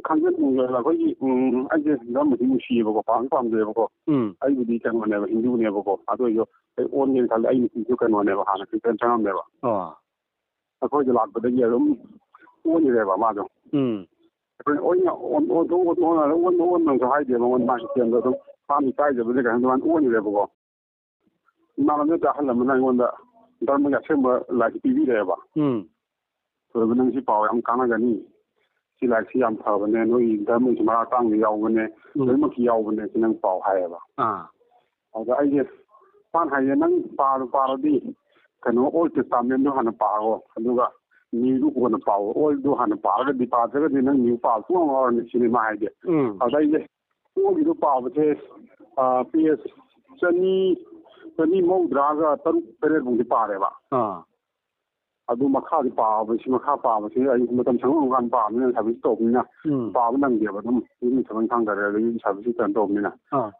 ꯈꯪꯖꯅꯤꯡꯉꯦꯕ ꯑꯩꯈꯣꯏꯒꯤ ꯑꯩꯁꯦ ꯙꯔꯃꯗꯤ ꯅꯨꯡꯁꯤꯌꯦꯕꯀꯣ ꯄꯥꯝꯖꯩꯌꯦꯕꯀꯣ ꯑꯩꯕꯨꯗꯤ ꯀꯩꯅꯣꯅꯦꯕ ꯍꯤꯟꯗꯨꯅꯦꯕꯀꯣ ꯑꯗꯨ ꯑꯣꯏꯁꯨ ꯑꯩ ꯑꯣꯟꯒꯦꯅ ꯈꯜꯂꯦ ꯑꯩ ꯅꯨꯄꯤꯁꯨ ꯀꯩꯅꯣꯅꯦꯕ ꯍꯥꯟꯅ ꯈ꯭ꯔꯤꯁꯇꯦꯟ ꯆꯪꯉꯝꯃꯦꯕ ꯑꯩꯈꯣꯏꯗ ꯂꯥꯛꯄꯗꯒꯤ ꯑꯗꯨꯝ ꯑꯣꯟꯈ꯭ꯔꯦꯕ ꯃꯥꯗꯣ ꯑꯩꯈꯣꯏꯅ ꯑꯣꯟꯅꯁꯨ ꯍꯥꯏꯗꯦ ꯃꯉꯣꯟꯗ ꯃꯥꯒꯤ ꯁꯤꯁꯇꯦꯝꯗꯣ ꯑꯗꯨꯝ ꯄꯥꯝꯃꯤ ꯀꯥꯏꯖꯕꯗꯤ ꯀꯩꯅꯣ ꯑꯗꯨꯃꯥꯏꯅ ꯑꯣꯟꯈ꯭ꯔꯦꯕꯀꯣ ꯏꯃꯥꯟꯅꯕ ꯑꯍꯜ ꯑꯃꯅ ꯑꯩꯉꯣꯟꯗ ꯙꯔꯃꯒꯤ ꯑꯁꯦꯡꯕ ꯂꯥꯏꯔꯤꯛ ꯄꯤꯕꯤꯔꯛꯑꯦꯕ ꯊꯣꯏꯕ ꯅꯪ ꯁꯤ ꯄꯥꯎ ꯌꯥꯝ ꯀꯥꯟꯅꯒꯅꯤ ꯁꯤ ꯂꯥꯏꯔꯤꯛꯁꯤ ꯌꯥꯝ ꯐꯕꯅꯦ ꯅꯣꯏꯒꯤ ꯙꯔꯃꯒꯤ ꯃꯔꯥ ꯇꯥꯡꯕ ꯌꯥꯎꯕꯅꯦ ꯂꯣꯏꯅꯃꯛꯀꯤ ꯌꯥꯎꯕꯅꯦ ꯁꯤ ꯅꯪ ꯄꯥꯎ ꯍꯥꯏꯌꯦꯕ ꯑꯗ ꯑꯩꯁꯦ ꯃꯥꯅ ꯍꯥꯏꯁꯦ ꯅꯪ ꯄꯥꯔꯗꯤ ꯀꯩꯅꯣ ꯑꯣꯜ ꯇꯦꯁꯇꯥꯃꯦꯟꯗꯣ ꯍꯥꯟꯅ ꯄꯥꯔꯣ ꯑꯗꯨꯒ ꯅ꯭ꯌꯨꯗꯨ ꯀꯣꯟꯅ ꯄꯥꯎ ꯑꯣꯜꯗꯨ ꯍꯥꯟꯅ ꯄꯥꯗ꯭ꯔꯒꯗꯤ ꯅꯪ ꯅ꯭ꯌꯨ ꯄꯥꯕ ꯁꯨꯡꯉꯝ ꯉꯝꯃꯔꯣꯏ ꯁꯤꯅꯤ ꯃꯥ ꯍꯥꯏꯁꯦ ꯑꯗ ꯑꯩꯁꯦ ꯑꯣꯜꯒꯤꯗꯣ ꯄꯥꯕꯁꯦ ꯄꯦꯖ ꯆꯅꯤ ꯃꯧꯗ꯭ꯔꯥꯒ 6-7ꯃꯨꯛꯇꯤ ꯄꯥꯔꯦꯕ ꯑꯗꯨ ꯃꯈꯥꯗꯤ ꯃꯈꯥ ꯄꯥꯕꯁꯤ ꯑꯩ ꯃꯇꯝ ꯁꯪꯉꯀꯥꯟꯗ ꯄꯥꯕꯅꯤꯅ ꯁꯥꯔꯚꯤꯁ ꯇꯧꯕꯅꯤꯅ ꯄꯥꯕ ꯅꯪꯗꯦꯕ ꯑꯗꯨꯝ ꯌꯨꯝꯒꯤ ꯊꯕꯛ ꯊꯥꯡꯗꯔꯦ ꯑꯗꯒꯤ ꯁꯥꯔꯚꯤꯁꯁꯤ ꯀꯩꯅꯣ ꯇꯧꯕꯅꯤꯅ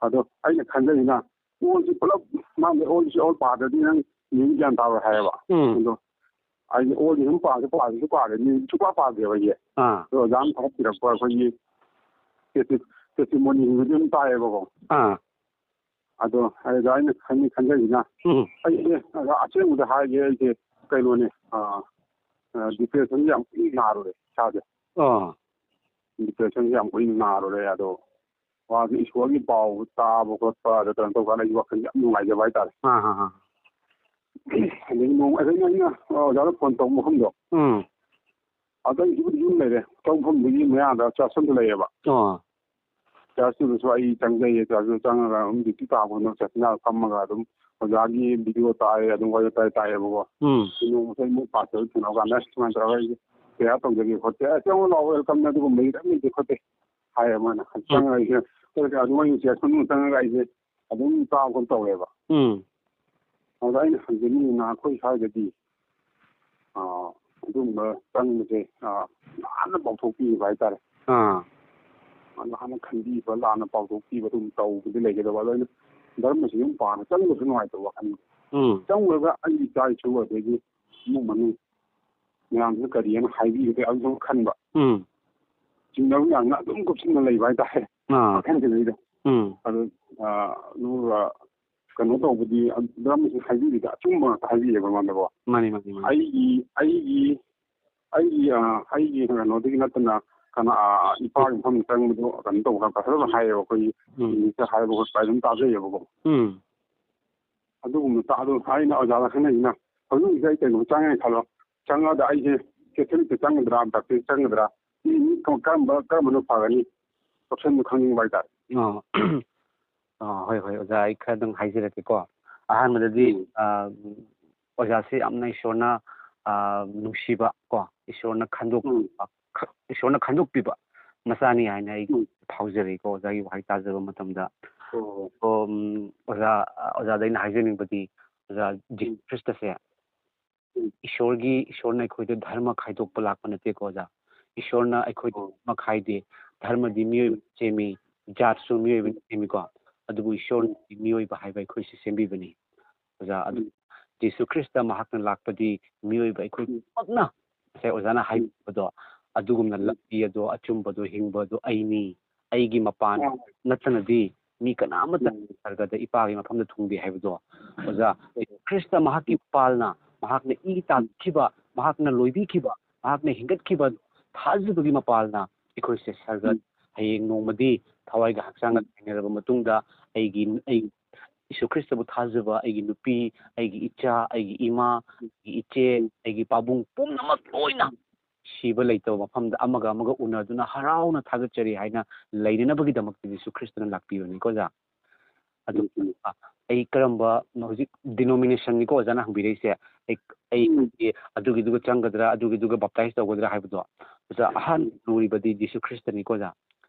ꯑꯗꯣ ꯑꯩꯅ ꯈꯟꯖꯩꯁꯤꯅ ꯑꯣꯜꯁꯤ ꯄꯨꯂꯞ ꯃꯥꯒꯤ ꯑꯣꯜꯁꯤ ꯑꯣꯜ ꯄꯥꯗ꯭ꯔꯗꯤ ꯅꯪ ꯅ꯭ꯌꯨ ꯒ꯭ꯌꯥꯟ ꯇꯥꯔꯣꯏ ꯍꯥꯏꯌꯦꯕ ꯑꯗꯣ ꯑꯩꯁꯦ ꯑꯣꯜꯁꯤ ꯁꯨꯝ ꯄꯥꯗꯦ ꯅ꯭ꯌꯨ ꯁꯨꯡꯄꯥ ꯄꯥꯗꯦꯕ ꯑꯩꯁꯦ ꯑꯗꯣ ꯑꯣꯖꯥꯅ ꯊꯥꯒꯠꯄꯤꯔꯛꯄ ꯑꯩꯈꯣꯏꯒꯤ ꯇꯦꯁꯇꯤꯃꯣꯅꯤꯁꯤꯡꯗꯨꯗꯤ ꯑꯗꯨꯝ ꯇꯥꯏꯌꯦꯕꯀꯣ ꯑꯗꯣ ꯑꯩꯅ ꯈꯟꯖꯩꯁꯤꯅ ꯑꯩꯁꯦ ꯑꯁꯦꯡꯕꯗ ꯍꯥꯏꯒꯦ ꯑꯩꯁꯦ ꯀꯩꯅꯣꯅꯦ ꯗꯤꯄ꯭ꯔꯦꯁꯟꯁꯦ ꯌꯥꯝ ꯀꯨꯏꯅ ꯅꯥꯔꯨꯔꯦ ꯏꯁꯥꯁꯦ ꯗꯤꯄ꯭ꯔꯦꯁꯟꯁꯦ ꯌꯥꯝ ꯀꯨꯏꯅ ꯅꯥꯔꯨꯔꯦ ꯑꯗꯣ ꯋꯥꯁꯦ ꯏꯁꯣꯔꯒꯤ ꯄꯥꯎ ꯇꯥꯕ ꯈꯣꯠꯄ ꯑꯗ ꯀꯩꯅꯣ ꯇꯧꯀꯥꯟꯗ ꯑꯩꯒꯤ ꯋꯥꯈꯜꯁꯦ ꯌꯥꯝ ꯅꯨꯡꯉꯥꯏꯖꯕ ꯍꯥꯏꯇꯥꯔꯦ ꯑꯗꯒꯤ ꯑꯩꯅ ꯑꯣꯖꯥꯗ ꯐꯣꯟ ꯇꯧꯕ ꯃꯐꯝꯗꯣ ꯑꯗ ꯑꯩ ꯌꯨꯝ ꯂꯩꯔꯦ ꯃꯐꯝꯗꯨꯒꯤ ꯃꯌꯥꯗ ꯆꯔꯆ ꯑꯃꯁꯨ ꯂꯩꯌꯦꯕ ꯆꯔꯆꯇꯨꯗꯁꯨ ꯑꯩ ꯆꯪꯖꯩꯌꯦ ꯆꯔꯆꯇꯨ ꯆꯪꯉꯒ ꯑꯗꯨꯝ ꯗ꯭ꯌꯨꯇꯤ ꯇꯥꯕꯅ ꯆꯔꯆꯅ ꯐꯝꯃꯒ ꯑꯗꯨꯝ ꯑꯣꯖꯥꯒꯤ ꯚꯤꯗꯤꯑꯣ ꯇꯥꯏ ꯑꯗꯨꯝ ꯋꯥꯔꯤ ꯋꯥꯇꯥꯏ ꯇꯥꯏꯌꯦꯕꯀꯣ ꯅꯣꯡꯃꯁꯨ ꯑꯩ ꯄꯥꯁꯇꯔ ꯊꯦꯡꯅꯕ ꯀꯥꯟꯗ ꯁꯨꯃꯥꯏꯅ ꯇꯧꯔꯒ ꯑꯩꯁꯦ ꯄ꯭ꯔꯦꯌꯥꯔ ꯇꯧꯖꯒꯦ ꯈꯣꯠꯀꯦ ꯆꯪꯉꯣ ꯂꯥꯛꯑꯣ ꯋꯦꯜꯀꯝꯅꯦ ꯑꯗꯨꯒꯨꯝꯕꯒꯤ ꯀꯔꯤꯝ ꯂꯩꯇꯦ ꯈꯣꯠꯇꯦ ꯍꯥꯏꯌꯦ ꯃꯣꯏꯅ ꯆꯪꯉꯒ ꯑꯩꯁꯦ ꯑꯗꯨꯃꯥꯏꯅ ꯆꯔꯆ ꯃꯅꯨꯡ ꯆꯪꯉꯒ ꯑꯩꯁꯦ ꯑꯗꯨꯝ ꯇꯥꯕ ꯈꯣꯠ ꯇꯧꯋꯦꯕ ꯑꯗ ꯑꯩꯅ ꯍꯪꯖꯅꯤꯡꯉꯤꯅ ꯑꯩꯈꯣꯏ ꯁ꯭ꯋꯥꯏꯗꯗꯤ ꯑꯗꯨꯒꯨꯝꯕ ꯆꯪꯕꯁꯦ ꯂꯥꯟꯅ ꯄꯥꯎꯊꯣꯛꯄꯤꯕ ꯍꯥꯏꯇꯥꯔꯦ ꯂꯥꯟꯅ ꯈꯟꯕꯤꯕ ꯂꯥꯟꯅ ꯄꯥꯎꯊꯣꯛꯄꯤꯕ ꯑꯗꯨꯝ ꯇꯧꯕꯗꯤ ꯂꯩꯒꯗꯕ ꯑꯗꯣ ꯑꯩꯅ ꯙꯔꯃꯁꯤ ꯌꯨꯝ ꯄꯥꯅ ꯆꯪꯕꯁꯨ ꯅꯨꯡꯉꯥꯏꯇꯕ ꯋꯥꯈꯜ ꯆꯪꯉꯨꯔꯒ ꯑꯩꯒꯤ ꯏꯆꯥ ꯏꯁꯨ ꯑꯗꯒꯤ ꯏꯃꯨꯡ ꯃꯅꯨꯡ ꯃꯌꯥꯝꯁꯤꯅ ꯀꯔꯤꯅ ꯍꯥꯏꯕꯤꯒꯗꯦ ꯑꯗꯨꯝ ꯈꯟꯕ ꯆꯤꯡꯅꯕ ꯃꯌꯥꯝꯅ ꯑꯗꯨꯝ ꯀꯨꯞꯁꯤꯟꯅ ꯂꯩꯕ ꯍꯥꯏꯇꯥꯔꯦ ꯋꯥꯈꯜꯁꯤꯗꯩꯗ ꯑꯗꯨ ꯑꯗꯨꯒ ꯀꯩꯅꯣ ꯇꯧꯕꯗꯤ ꯙꯔꯃꯁꯤ ꯍꯥꯏꯕꯤꯔꯤꯗ ꯑꯆꯨꯝꯕ ꯉꯥꯛꯇ ꯍꯥꯏꯕꯤꯌꯦꯕ ꯑꯩꯉꯣꯟꯗꯀꯣ ꯑꯩꯒꯤ ꯀꯩꯅꯣꯗꯒꯤ ꯅꯠꯇꯅ ꯏꯄꯥꯒꯤ ꯃꯐꯝ ꯆꯪꯕꯗꯣ ꯀꯩꯅꯣ ꯇꯧꯕ ꯐꯖꯅ ꯍꯥꯏꯌꯦꯕ ꯑꯩꯈꯣꯏꯒꯤ ꯏꯪꯂꯤꯁꯇ ꯍꯥꯏꯕ ꯈꯣꯠꯄ ꯑꯗꯨꯝ ꯇꯥꯖꯩꯌꯦꯕꯀꯣ ꯑꯗꯨꯒꯨꯝꯕ ꯑꯗꯨ ꯑꯩꯅ ꯑꯣꯖꯥꯗ ꯈꯪꯅꯩꯁꯤꯅ ꯍꯧꯖꯤꯛ ꯍꯧꯖꯤꯛ ꯑꯩ ꯀꯩꯅꯣ ꯆꯪꯉꯦ ꯈꯜꯂꯣ ꯆꯪꯉꯒ ꯑꯩꯁꯦ ꯀꯦꯊꯣꯂꯤꯛꯇ ꯆꯪꯒꯗ꯭ꯔꯥ ꯕꯞꯇꯤꯁ ꯆꯪꯒꯗ꯭ꯔꯥ ꯀꯔꯝꯕꯅ ꯐꯒꯅꯤ ꯑꯣꯞꯁꯟꯗꯨ ꯈꯪꯅꯤꯡꯕ ꯍꯥꯏꯇꯥꯔꯦ ꯍꯣꯏ ꯑꯣꯖꯥ ꯑꯩ ꯈꯔꯗꯪ ꯍꯥꯏꯖꯔꯛꯀꯦꯀꯣ ꯑꯍꯥꯟꯕꯗꯗꯤ ꯑꯣꯖꯥꯁꯤ ꯌꯥꯝꯅ ꯏꯁꯣꯔꯅ ꯅꯨꯡꯁꯤꯕ ꯀꯣ ꯏꯁꯣꯔꯅ ꯈꯟꯗꯣꯛꯄꯤꯕ ꯃꯆꯥꯅꯤ ꯍꯥꯏꯅ ꯑꯩ ꯐꯥꯎꯖꯔꯤꯀꯣ ꯑꯣꯖꯥꯒꯤ ꯋꯥꯍꯩ ꯇꯥꯖꯕ ꯃꯇꯝꯗ ꯑꯣꯖꯥꯗ ꯑꯩꯅ ꯍꯥꯏꯖꯅꯤꯡꯕꯗꯤ ꯑꯣꯖꯥ ꯖꯤꯁꯨ ꯈ꯭ꯔꯤꯁꯇꯁꯦ ꯏꯁꯣꯔꯅ ꯑꯩꯈꯣꯏꯗ ꯙꯔꯃ ꯈꯥꯏꯗꯣꯛꯄ ꯂꯥꯛꯄ ꯅꯠꯇꯦꯀꯣ ꯑꯣꯖꯥ ꯏꯁꯣꯔꯅ ꯑꯩꯈꯣꯏꯗ ꯙꯔꯃ ꯈꯥꯏꯗꯦ ꯙꯔꯃꯗꯤ ꯃꯤꯑꯣꯏꯕ ꯁꯦꯝꯃꯤ ꯖꯥꯠꯁꯨ ꯃꯤꯑꯣꯏꯕꯅ ꯁꯦꯝꯃꯤꯀꯣ ꯑꯗꯨꯕꯨ ꯏꯁꯣꯔꯅ ꯃꯤꯑꯣꯏꯕ ꯍꯥꯏꯕ ꯑꯩꯈꯣꯏꯁꯤ ꯁꯦꯝꯕꯤꯕꯅꯤ ꯑꯣꯖꯥ ꯑꯗꯨ ꯖꯤꯁꯨ ꯈ꯭ꯔꯤꯁꯇ ꯃꯍꯥꯛꯅ ꯂꯥꯛꯄꯗꯤ ꯃꯤꯑꯣꯏꯕ ꯑꯩꯈꯣꯏ ꯄꯨꯝꯅꯃꯛꯅ ꯉꯁꯥꯏ ꯑꯣꯖꯥꯅ ꯍꯥꯏꯕꯤꯕꯗꯣ ꯑꯗꯨꯒꯨꯝꯅ ꯂꯝꯕꯤ ꯑꯗꯣ ꯑꯆꯨꯝꯕꯗꯣ ꯍꯤꯡꯕꯗꯣ ꯑꯩꯅꯤ ꯑꯩꯒꯤ ꯃꯄꯥꯟ ꯅꯠꯇꯅꯗꯤ ꯃꯤ ꯀꯅꯥꯃꯠꯇ ꯁꯔꯒꯗ ꯏꯄꯥꯒꯤ ꯃꯐꯝꯗ ꯊꯨꯡꯗꯦ ꯍꯥꯏꯕꯗꯣ ꯑꯣꯖꯥ ꯈ꯭ꯔꯤꯁꯇ ꯃꯍꯥꯛꯀꯤ ꯃꯄꯥꯜꯅ ꯃꯍꯥꯛꯅ ꯏ ꯇꯥꯈꯤꯕ ꯃꯍꯥꯛꯅ ꯂꯣꯏꯕꯤꯈꯤꯕ ꯃꯍꯥꯛꯅ ꯍꯤꯡꯒꯠꯈꯤꯕ ꯊꯥꯖꯕꯒꯤ ꯃꯄꯥꯜꯅ ꯑꯩꯈꯣꯏꯁꯦ ꯁꯔꯒ ꯍꯌꯦꯡ ꯅꯣꯡꯃꯗꯤ ꯊꯋꯥꯏꯒ ꯍꯛꯆꯥꯡꯒ ꯊꯦꯡꯅꯔꯕ ꯃꯇꯨꯡꯗ ꯑꯩ ꯌꯤꯁꯨ ꯈ꯭ꯔꯤꯁꯇꯕꯨ ꯊꯥꯖꯕ ꯑꯩꯒꯤ ꯅꯨꯄꯤ ꯑꯩꯒꯤ ꯏꯆꯥ ꯑꯩꯒꯤ ꯏꯃꯥ ꯑꯩꯒꯤ ꯏꯆꯦ ꯑꯩꯒꯤ ꯄꯥꯕꯨꯡ ꯄꯨꯝꯅꯃꯛ ꯂꯣꯏꯅ ꯁꯤꯕ ꯂꯩꯇꯕ ꯃꯐꯝꯗ ꯑꯃꯒ ꯎꯅꯗꯨꯅ ꯍꯔꯥꯎꯅ ꯊꯥꯒꯠꯆꯔꯤ ꯍꯥꯏꯅ ꯂꯩꯅꯅꯕꯒꯤꯗꯃꯛꯇ ꯌꯤꯁꯨ ꯈ꯭ꯔꯤꯁꯇꯅ ꯂꯥꯛꯄꯤꯕꯅꯤꯀꯣ ꯑꯣꯖꯥ ꯑꯗꯨ ꯑꯩ ꯀꯔꯝꯕ ꯍꯧꯖꯤक ꯗꯤꯅꯣꯃꯤꯅꯦꯁꯟꯅꯤꯀꯣ ꯑꯣꯖꯥꯅ ꯍꯪꯕꯤꯔꯛꯏꯁꯦ ꯑꯩ ꯑꯗꯨꯒꯤꯗꯨꯒ ꯆꯪꯒꯗ꯭ꯔꯥ ꯑꯗꯨꯒꯤꯗꯨꯒ ꯕꯥꯞꯇꯥꯏꯁ ꯇꯧꯒꯗ꯭ꯔꯥ ꯍꯥꯏꯕꯗꯣ ꯑꯣꯖꯥ ꯑꯍꯥꯟꯕ ꯂꯨꯔꯤꯕꯗꯤ ꯌꯤꯁꯨ ꯈ꯭ꯔꯤꯁꯇꯅꯤꯀꯣ ꯑꯣꯖꯥ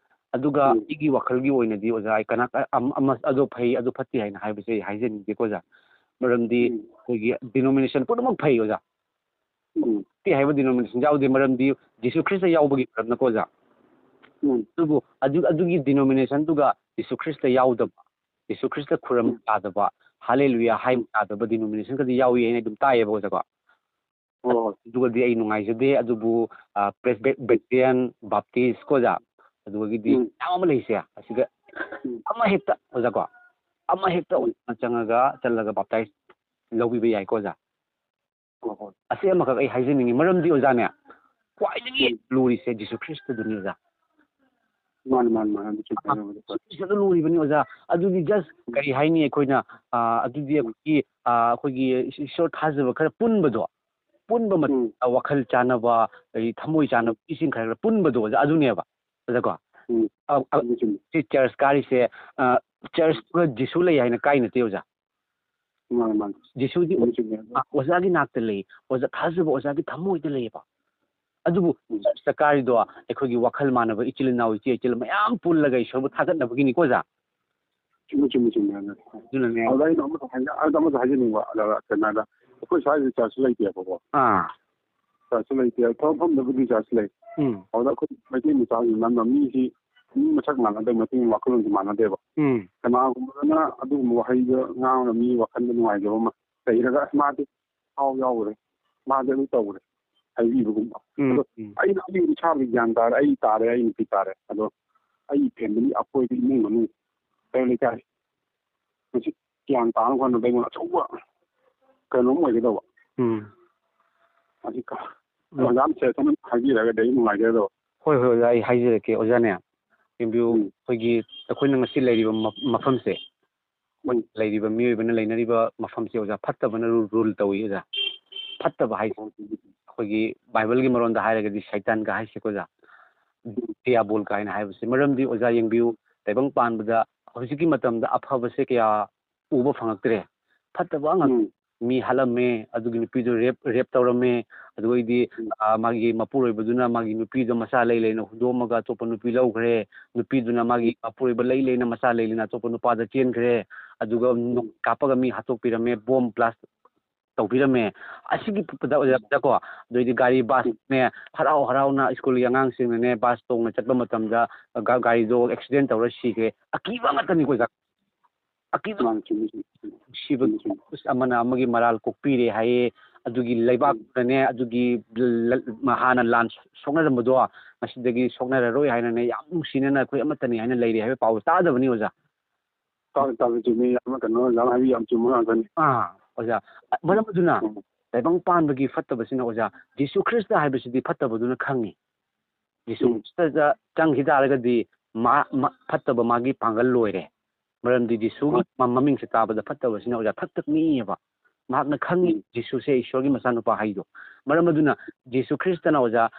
ꯑꯗꯨꯒ ꯑꯩꯒꯤ ꯋꯥꯈꯜꯒꯤ ꯑꯣꯏꯅꯗꯤ ꯑꯣꯖꯥ ꯑꯩ ꯑꯗꯨ ꯐꯩ ꯑꯗꯨ ꯐꯠꯇꯦ ꯍꯥꯏꯅ ꯍꯥꯏꯕꯁꯦ ꯑꯩ ꯍꯥꯏꯖꯅꯤꯡꯗꯦꯀꯣ ꯑꯣꯖꯥ ꯃꯔꯝꯗꯤ ꯑꯩꯈꯣꯏꯒꯤ ꯗꯤꯅꯣꯃꯤꯅꯦꯁꯟ ꯄꯨꯝꯅꯃꯛ ꯐꯩ ꯑꯣꯖꯥ ꯐꯠꯇꯦ ꯍꯥꯏꯕ ꯗꯤꯅꯣꯃꯤꯅꯦꯁꯟ ꯌꯥꯎꯗꯦ ꯃꯔꯝꯗꯤ ꯌꯤꯁꯨ ꯈ꯭ꯔꯤꯁꯇ ꯌꯥꯎꯕꯒꯤ ꯃꯔꯝꯅꯀꯣ ꯑꯣꯖꯥ ꯑꯗꯨꯕꯨ ꯑꯗꯨꯒꯤ ꯗꯤꯅꯣꯃꯤꯅꯦꯁꯟꯗꯨꯒ ꯌꯤꯁꯨ ꯈ꯭ꯔꯤꯁꯇ ꯌꯥꯎꯗꯕ ꯌꯤꯁꯨ ꯈ꯭ꯔꯤꯁꯇ ꯈꯨꯔꯝ ꯌꯥꯗꯕ ꯍꯥꯂꯦꯂꯨꯌꯥ ꯍꯥꯏꯕ ꯌꯥꯗꯕ ꯗꯤꯅꯣꯃꯤꯅꯦꯁꯟꯒꯗꯤ ꯌꯥꯎꯏ ꯍꯥꯏꯅ ꯑꯗꯨꯝ ꯇꯥꯏꯌꯦꯕ ꯑꯣꯖꯥꯀꯣ ꯑꯗꯨꯒꯗꯤ ꯑꯩ ꯅꯨꯡꯉꯥꯏꯖꯗꯦ ꯑꯗꯨꯕꯨ ꯄ꯭ꯔꯦꯁꯕꯤꯇꯦꯔꯤꯌꯟ ꯕꯥꯞꯇꯤꯁ ꯀꯣ ꯑꯣꯖꯥ ꯑꯗꯨꯗꯒꯤꯗꯤ ꯃꯌꯥꯝ ꯑꯃ ꯂꯩꯁꯦ ꯑꯁꯤꯗ ꯑꯃ ꯍꯦꯛꯇ ꯑꯣꯖꯥꯀꯣ ꯑꯃ ꯍꯦꯛꯇ ꯆꯠꯂꯒ ꯕꯥꯞꯇꯥꯏꯁ ꯂꯧꯕꯤꯕ ꯌꯥꯏꯀꯣ ꯑꯣꯖꯥ ꯑꯁꯤ ꯑꯃꯈꯛ ꯑꯩ ꯍꯥꯏꯖꯅꯤꯡꯉꯤ ꯃꯔꯝꯗꯤ ꯑꯣꯖꯥꯅꯦ ꯈ꯭ꯋꯥꯏꯗꯒꯤ ꯂꯨꯔꯤꯁꯦ ꯖꯤꯁꯨ ꯈ꯭ꯔꯤꯁꯇꯗꯨꯅꯤ ꯑꯣꯖꯥ ꯈ꯭ꯔꯤꯁꯇꯗ ꯂꯨꯔꯤꯕꯅꯤ ꯑꯣꯖꯥ ꯑꯗꯨꯗꯤ ꯖꯁ ꯀꯔꯤ ꯍꯥꯏꯅꯤ ꯑꯩꯈꯣꯏꯅ ꯑꯗꯨꯗꯤ ꯑꯩꯈꯣꯏꯒꯤ ꯏꯁꯣꯔ ꯊꯥꯖꯕ ꯈꯔ ꯄꯨꯟꯕ ꯃꯇꯝꯗ ꯋꯥꯈꯜ ꯆꯥꯟꯅꯕ ꯑꯗꯒꯤ ꯊꯃꯣꯏ ꯆꯥꯟꯅꯕ ꯏꯁꯤꯡ ꯈꯔ ꯄꯨꯟꯕꯗꯣ ꯑꯣꯖꯥ ꯑꯗꯨꯅꯦꯕ ꯑꯣꯖꯥꯀꯣ ꯁꯤ ꯆꯔꯆ ꯀꯥꯔꯤꯁꯦ ꯆꯔꯆ ꯖꯤꯁꯨ ꯂꯩ ꯍꯥꯏꯅ ꯀꯥꯏ ꯅꯠꯇꯦ ꯑꯣꯖꯥ ꯖꯤꯁꯨꯗꯤ ꯑꯣꯖꯥꯒꯤ ꯅꯥꯛꯇ ꯂꯩ ꯑꯣꯖꯥ ꯊꯥꯖꯕ ꯑꯣꯖꯥꯒꯤ ꯊꯃꯣꯏꯗ ꯂꯩꯌꯦꯕ ꯑꯗꯨꯕꯨ ꯆꯔꯆꯇ ꯀꯥꯔꯤꯗꯣ ꯑꯩꯈꯣꯏꯒꯤ ꯋꯥꯈꯜ ꯃꯥꯟꯅꯕ ꯏꯆꯤꯜ ꯏꯅꯥꯎ ꯏꯆꯦ ꯏꯆꯜ ꯃꯌꯥꯝ ꯄꯨꯜꯂꯒ ꯏꯁꯣꯔꯕꯨ ꯊꯥꯒꯠꯅꯕꯒꯤꯅꯤꯀꯣ ꯑꯣꯖꯥ ꯑꯗꯨꯅꯅꯦ ꯑꯗ ꯑꯩꯅ ꯑꯃꯁꯨ ꯍꯥꯏꯖꯅꯤꯡꯕ ꯀꯩꯅꯣꯗ ꯑꯩꯈꯣꯏ ꯁ꯭ꯋꯥꯏꯗ ꯆꯔꯆ ꯂꯩꯇꯦꯕꯀꯣ ꯆꯔꯆ ꯂꯩꯇꯦ ꯃꯐꯝꯗꯕꯨꯗꯤ ꯆꯔꯆ ꯂꯩ ꯑꯗꯨꯗ ꯑꯩꯈꯣꯏ ꯃꯩꯇꯩ ꯃꯆꯥꯒꯤ ꯅꯝꯕ ꯃꯤ ꯃꯁꯛ ꯃꯥꯟꯅꯗꯕ ꯃꯇꯨꯡ ꯋꯥꯈꯜꯂꯣꯟꯁꯨ ꯃꯥꯟꯅꯗꯦꯕ ꯀꯅꯥꯒꯨꯝꯕꯗꯅ ꯑꯗꯨꯒꯨꯝꯕ ꯋꯥꯍꯩꯗ ꯉꯥꯡꯉꯒ ꯃꯤ ꯋꯥꯈꯜꯗ ꯅꯨꯡꯉꯥꯏꯖꯕ ꯑꯃ ꯂꯩꯔꯒ ꯃꯥꯗꯤ ꯌꯥꯎꯈ꯭ꯔꯦ ꯃꯥꯗꯤ ꯑꯗꯨ ꯇꯧꯈ꯭ꯔꯦ ꯍꯥꯏꯕꯤꯕꯒꯨꯝꯕ ꯑꯗꯣ ꯑꯩꯅ ꯏꯁꯥꯕꯨꯗꯤ ꯒ꯭ꯌꯥꯟ ꯇꯥꯔꯦ ꯑꯩ ꯇꯥꯔꯦ ꯑꯩ ꯅꯨꯄꯤ ꯇꯥꯔꯦ ꯑꯗꯣ ꯑꯩ ꯐꯦꯃꯤꯂꯤ ꯑꯩꯈꯣꯏꯗ ꯏꯃꯨꯡ ꯃꯅꯨꯡ ꯀꯩ ꯂꯩꯀꯥꯏ ꯃꯁꯤ ꯒ꯭ꯌꯥꯟ ꯇꯥꯅ ꯍꯣꯠꯅꯕꯗ ꯑꯩꯉꯣꯟꯗ ꯑꯆꯧꯕ ꯀꯩꯅꯣꯝ ꯑꯣꯏꯒꯗꯧꯕ ꯑꯁꯤ ꯑꯣꯖꯥ ꯁꯦꯁꯟ ꯍꯥꯏꯕꯤꯔꯒꯗꯤ ꯑꯩ ꯅꯨꯡꯉꯥꯏꯖꯒꯗꯧꯕ ꯍꯣꯏ ꯑꯣꯖꯥ ꯑꯩ ꯍꯥꯏꯖꯔꯛꯀꯦ ꯑꯣꯖꯥꯅꯦ ꯌꯦꯡꯕꯤꯌꯨ ꯑꯩꯈꯣꯏꯅ ꯉꯁꯤ ꯂꯩꯔꯤꯕ ꯃꯐꯝꯁꯦ ꯂꯩꯔꯤꯕ ꯃꯤꯑꯣꯏꯕꯅ ꯂꯩꯅꯔꯤꯕ ꯃꯐꯝꯁꯦ ꯑꯣꯖꯥ ꯐꯠꯇꯕꯅ ꯔꯨꯜ ꯇꯧꯏ ꯑꯣꯖꯥ ꯐꯠꯇꯕ ꯍꯥꯏꯁꯦ ꯑꯩꯈꯣꯏꯒꯤ ꯕꯥꯏꯕꯜꯒꯤ ꯃꯔꯣꯟꯗ ꯍꯥꯏꯔꯒꯗꯤ ꯁꯩꯇꯥꯟꯒ ꯍꯥꯏꯁꯦꯀꯣ ꯑꯣꯖꯥ ꯗꯤꯌꯥꯕꯣꯜꯒ ꯍꯥꯏꯅ ꯍꯥꯏꯕꯁꯦ ꯃꯔꯝꯗꯤ ꯑꯣꯖꯥ ꯌꯦꯡꯕꯤꯌꯨ ꯇꯥꯏꯕꯪꯄꯥꯟꯕꯗ ꯍꯧꯖꯤꯛꯀꯤ ꯃꯇꯝꯗ ꯑꯐꯕꯁꯦ ꯀꯌꯥ ꯎꯕ ꯐꯪꯉꯛꯇ꯭ꯔꯦ ꯐꯠꯇꯕ ꯉꯥꯛꯇ ꯃꯤ ꯍꯥꯠꯂꯝꯃꯦ ꯑꯗꯨꯒꯤ ꯅꯨꯄꯤꯗꯨ ꯔꯦꯞ ꯇꯧꯔꯝꯃꯦ ꯑꯗꯨꯒꯩꯗꯤ ꯃꯥꯒꯤ ꯃꯄꯨꯔꯣꯏꯕꯗꯨꯅ ꯃꯥꯒꯤ ꯅꯨꯄꯤꯗꯣ ꯃꯆꯥ ꯂꯩꯅ ꯍꯨꯟꯗꯣꯛꯑꯝꯃꯒ ꯑꯇꯣꯞꯄ ꯅꯨꯄꯤ ꯂꯧꯈ꯭ꯔꯦ ꯅꯨꯄꯤꯗꯨꯅ ꯃꯥꯒꯤ ꯃꯄꯨꯔꯣꯏꯕ ꯂꯩꯅ ꯃꯆꯥ ꯂꯩꯅ ꯑꯇꯣꯞꯄ ꯅꯨꯄꯥꯗ ꯆꯦꯟꯈ꯭ꯔꯦ ꯑꯗꯨꯒ ꯀꯥꯞꯄꯒ ꯃꯤ ꯍꯥꯠꯇꯣꯛꯄꯤꯔꯝꯃꯦ ꯕꯣꯝ ꯕ꯭ꯂꯥꯁ ꯇꯧꯕꯤꯔꯝꯃꯦ ꯑꯁꯤꯒꯤ ꯑꯣꯖꯥꯀꯣ ꯑꯗꯩꯗꯤ ꯒꯥꯔꯤ ꯕꯥꯁꯅꯦ ꯍꯔꯥꯎꯅ ꯁ꯭ꯀꯨꯜꯒꯤ ꯑꯉꯥꯡꯁꯤꯡꯅꯅꯦ ꯕꯥꯁ ꯇꯣꯡꯅ ꯆꯠꯄ ꯃꯇꯝꯗ ꯒꯥꯔꯤꯗꯣ ꯑꯦꯛꯁꯤꯗꯦꯟ ꯇꯧꯔ ꯁꯤꯈ꯭ꯔꯦ ꯑꯀꯤꯕ ꯉꯥꯛꯇꯅꯤꯀꯣ ꯑꯣꯖꯥ ꯑꯀꯤꯕ ꯅꯨꯡꯁꯤꯕ ꯑꯃꯅ ꯑꯃꯒꯤ ꯃꯔꯥꯜ ꯀꯣꯛꯄꯤꯔꯦ ꯍꯥꯏꯌꯦ ꯑꯗꯨꯒꯤ ꯂꯩꯕꯥꯛꯇꯨꯅꯅꯦ ꯑꯗꯨꯒꯤ ꯍꯥꯟꯅ ꯂꯥꯟ ꯁꯣꯛꯅꯔꯝꯕꯗꯣ ꯉꯁꯤꯗꯒꯤ ꯁꯣꯛꯅꯔꯔꯣꯏ ꯍꯥꯏꯅꯅꯦ ꯌꯥꯝ ꯅꯨꯡꯁꯤꯅꯅ ꯑꯩꯈꯣꯏ ꯑꯃꯠꯇꯅꯤ ꯍꯥꯏꯅ ꯂꯩꯔꯦ ꯍꯥꯏꯕ ꯄꯥꯎ ꯇꯥꯗꯕꯅꯤ ꯑꯣꯖꯥ ꯇꯥꯗꯦ ꯆꯨꯝꯃꯤ ꯌꯥꯝꯅ ꯀꯩꯅꯣ ꯑꯣꯖꯥꯅ ꯍꯥꯏꯕꯤ ꯌꯥꯝ ꯆꯨꯝꯕ ꯉꯥꯛꯇꯅꯤ ꯑꯣꯖꯥ ꯃꯔꯝ ꯑꯗꯨꯅ ꯇꯥꯏꯕꯪ ꯄꯥꯟꯕꯒꯤ ꯐꯠꯇꯕꯁꯤꯅ ꯑꯣꯖꯥ ꯖꯤꯁꯨ ꯈ꯭ꯔꯤꯁꯇ ꯍꯥꯏꯕꯁꯤꯗꯤ ꯐꯠꯇꯕꯗꯨꯅ ꯈꯪꯉꯤ ꯖꯤꯁꯨ ꯈ꯭ꯔꯤꯁꯇꯗ ꯆꯪꯈꯤ ꯇꯥꯔꯒꯗꯤ ꯐꯠꯇꯕ ꯃꯥꯒꯤ ꯄꯥꯡꯒꯜ ꯂꯣꯏꯔꯦ ꯃꯔꯝꯗꯤ ꯖꯤꯁꯨꯒꯤ ꯃꯃꯤꯡꯁꯦ ꯇꯥꯕꯗ ꯐꯠꯇꯕꯁꯤꯅ ꯑꯣꯖꯥ ꯊꯛꯅꯤꯡꯉꯦꯕ ꯃꯍꯥꯛꯅ ꯈꯪꯉꯤ ꯖꯤꯁꯨꯁꯦ ꯏꯁꯣꯔꯒꯤ ꯃꯆꯥꯅꯨꯄꯥ ꯍꯥꯏꯗꯣ ꯃꯔꯝ ꯑꯗꯨꯅ ꯖꯤꯁꯨ ꯈ꯭ꯔꯤꯁꯇꯅ ꯑꯣꯖꯥ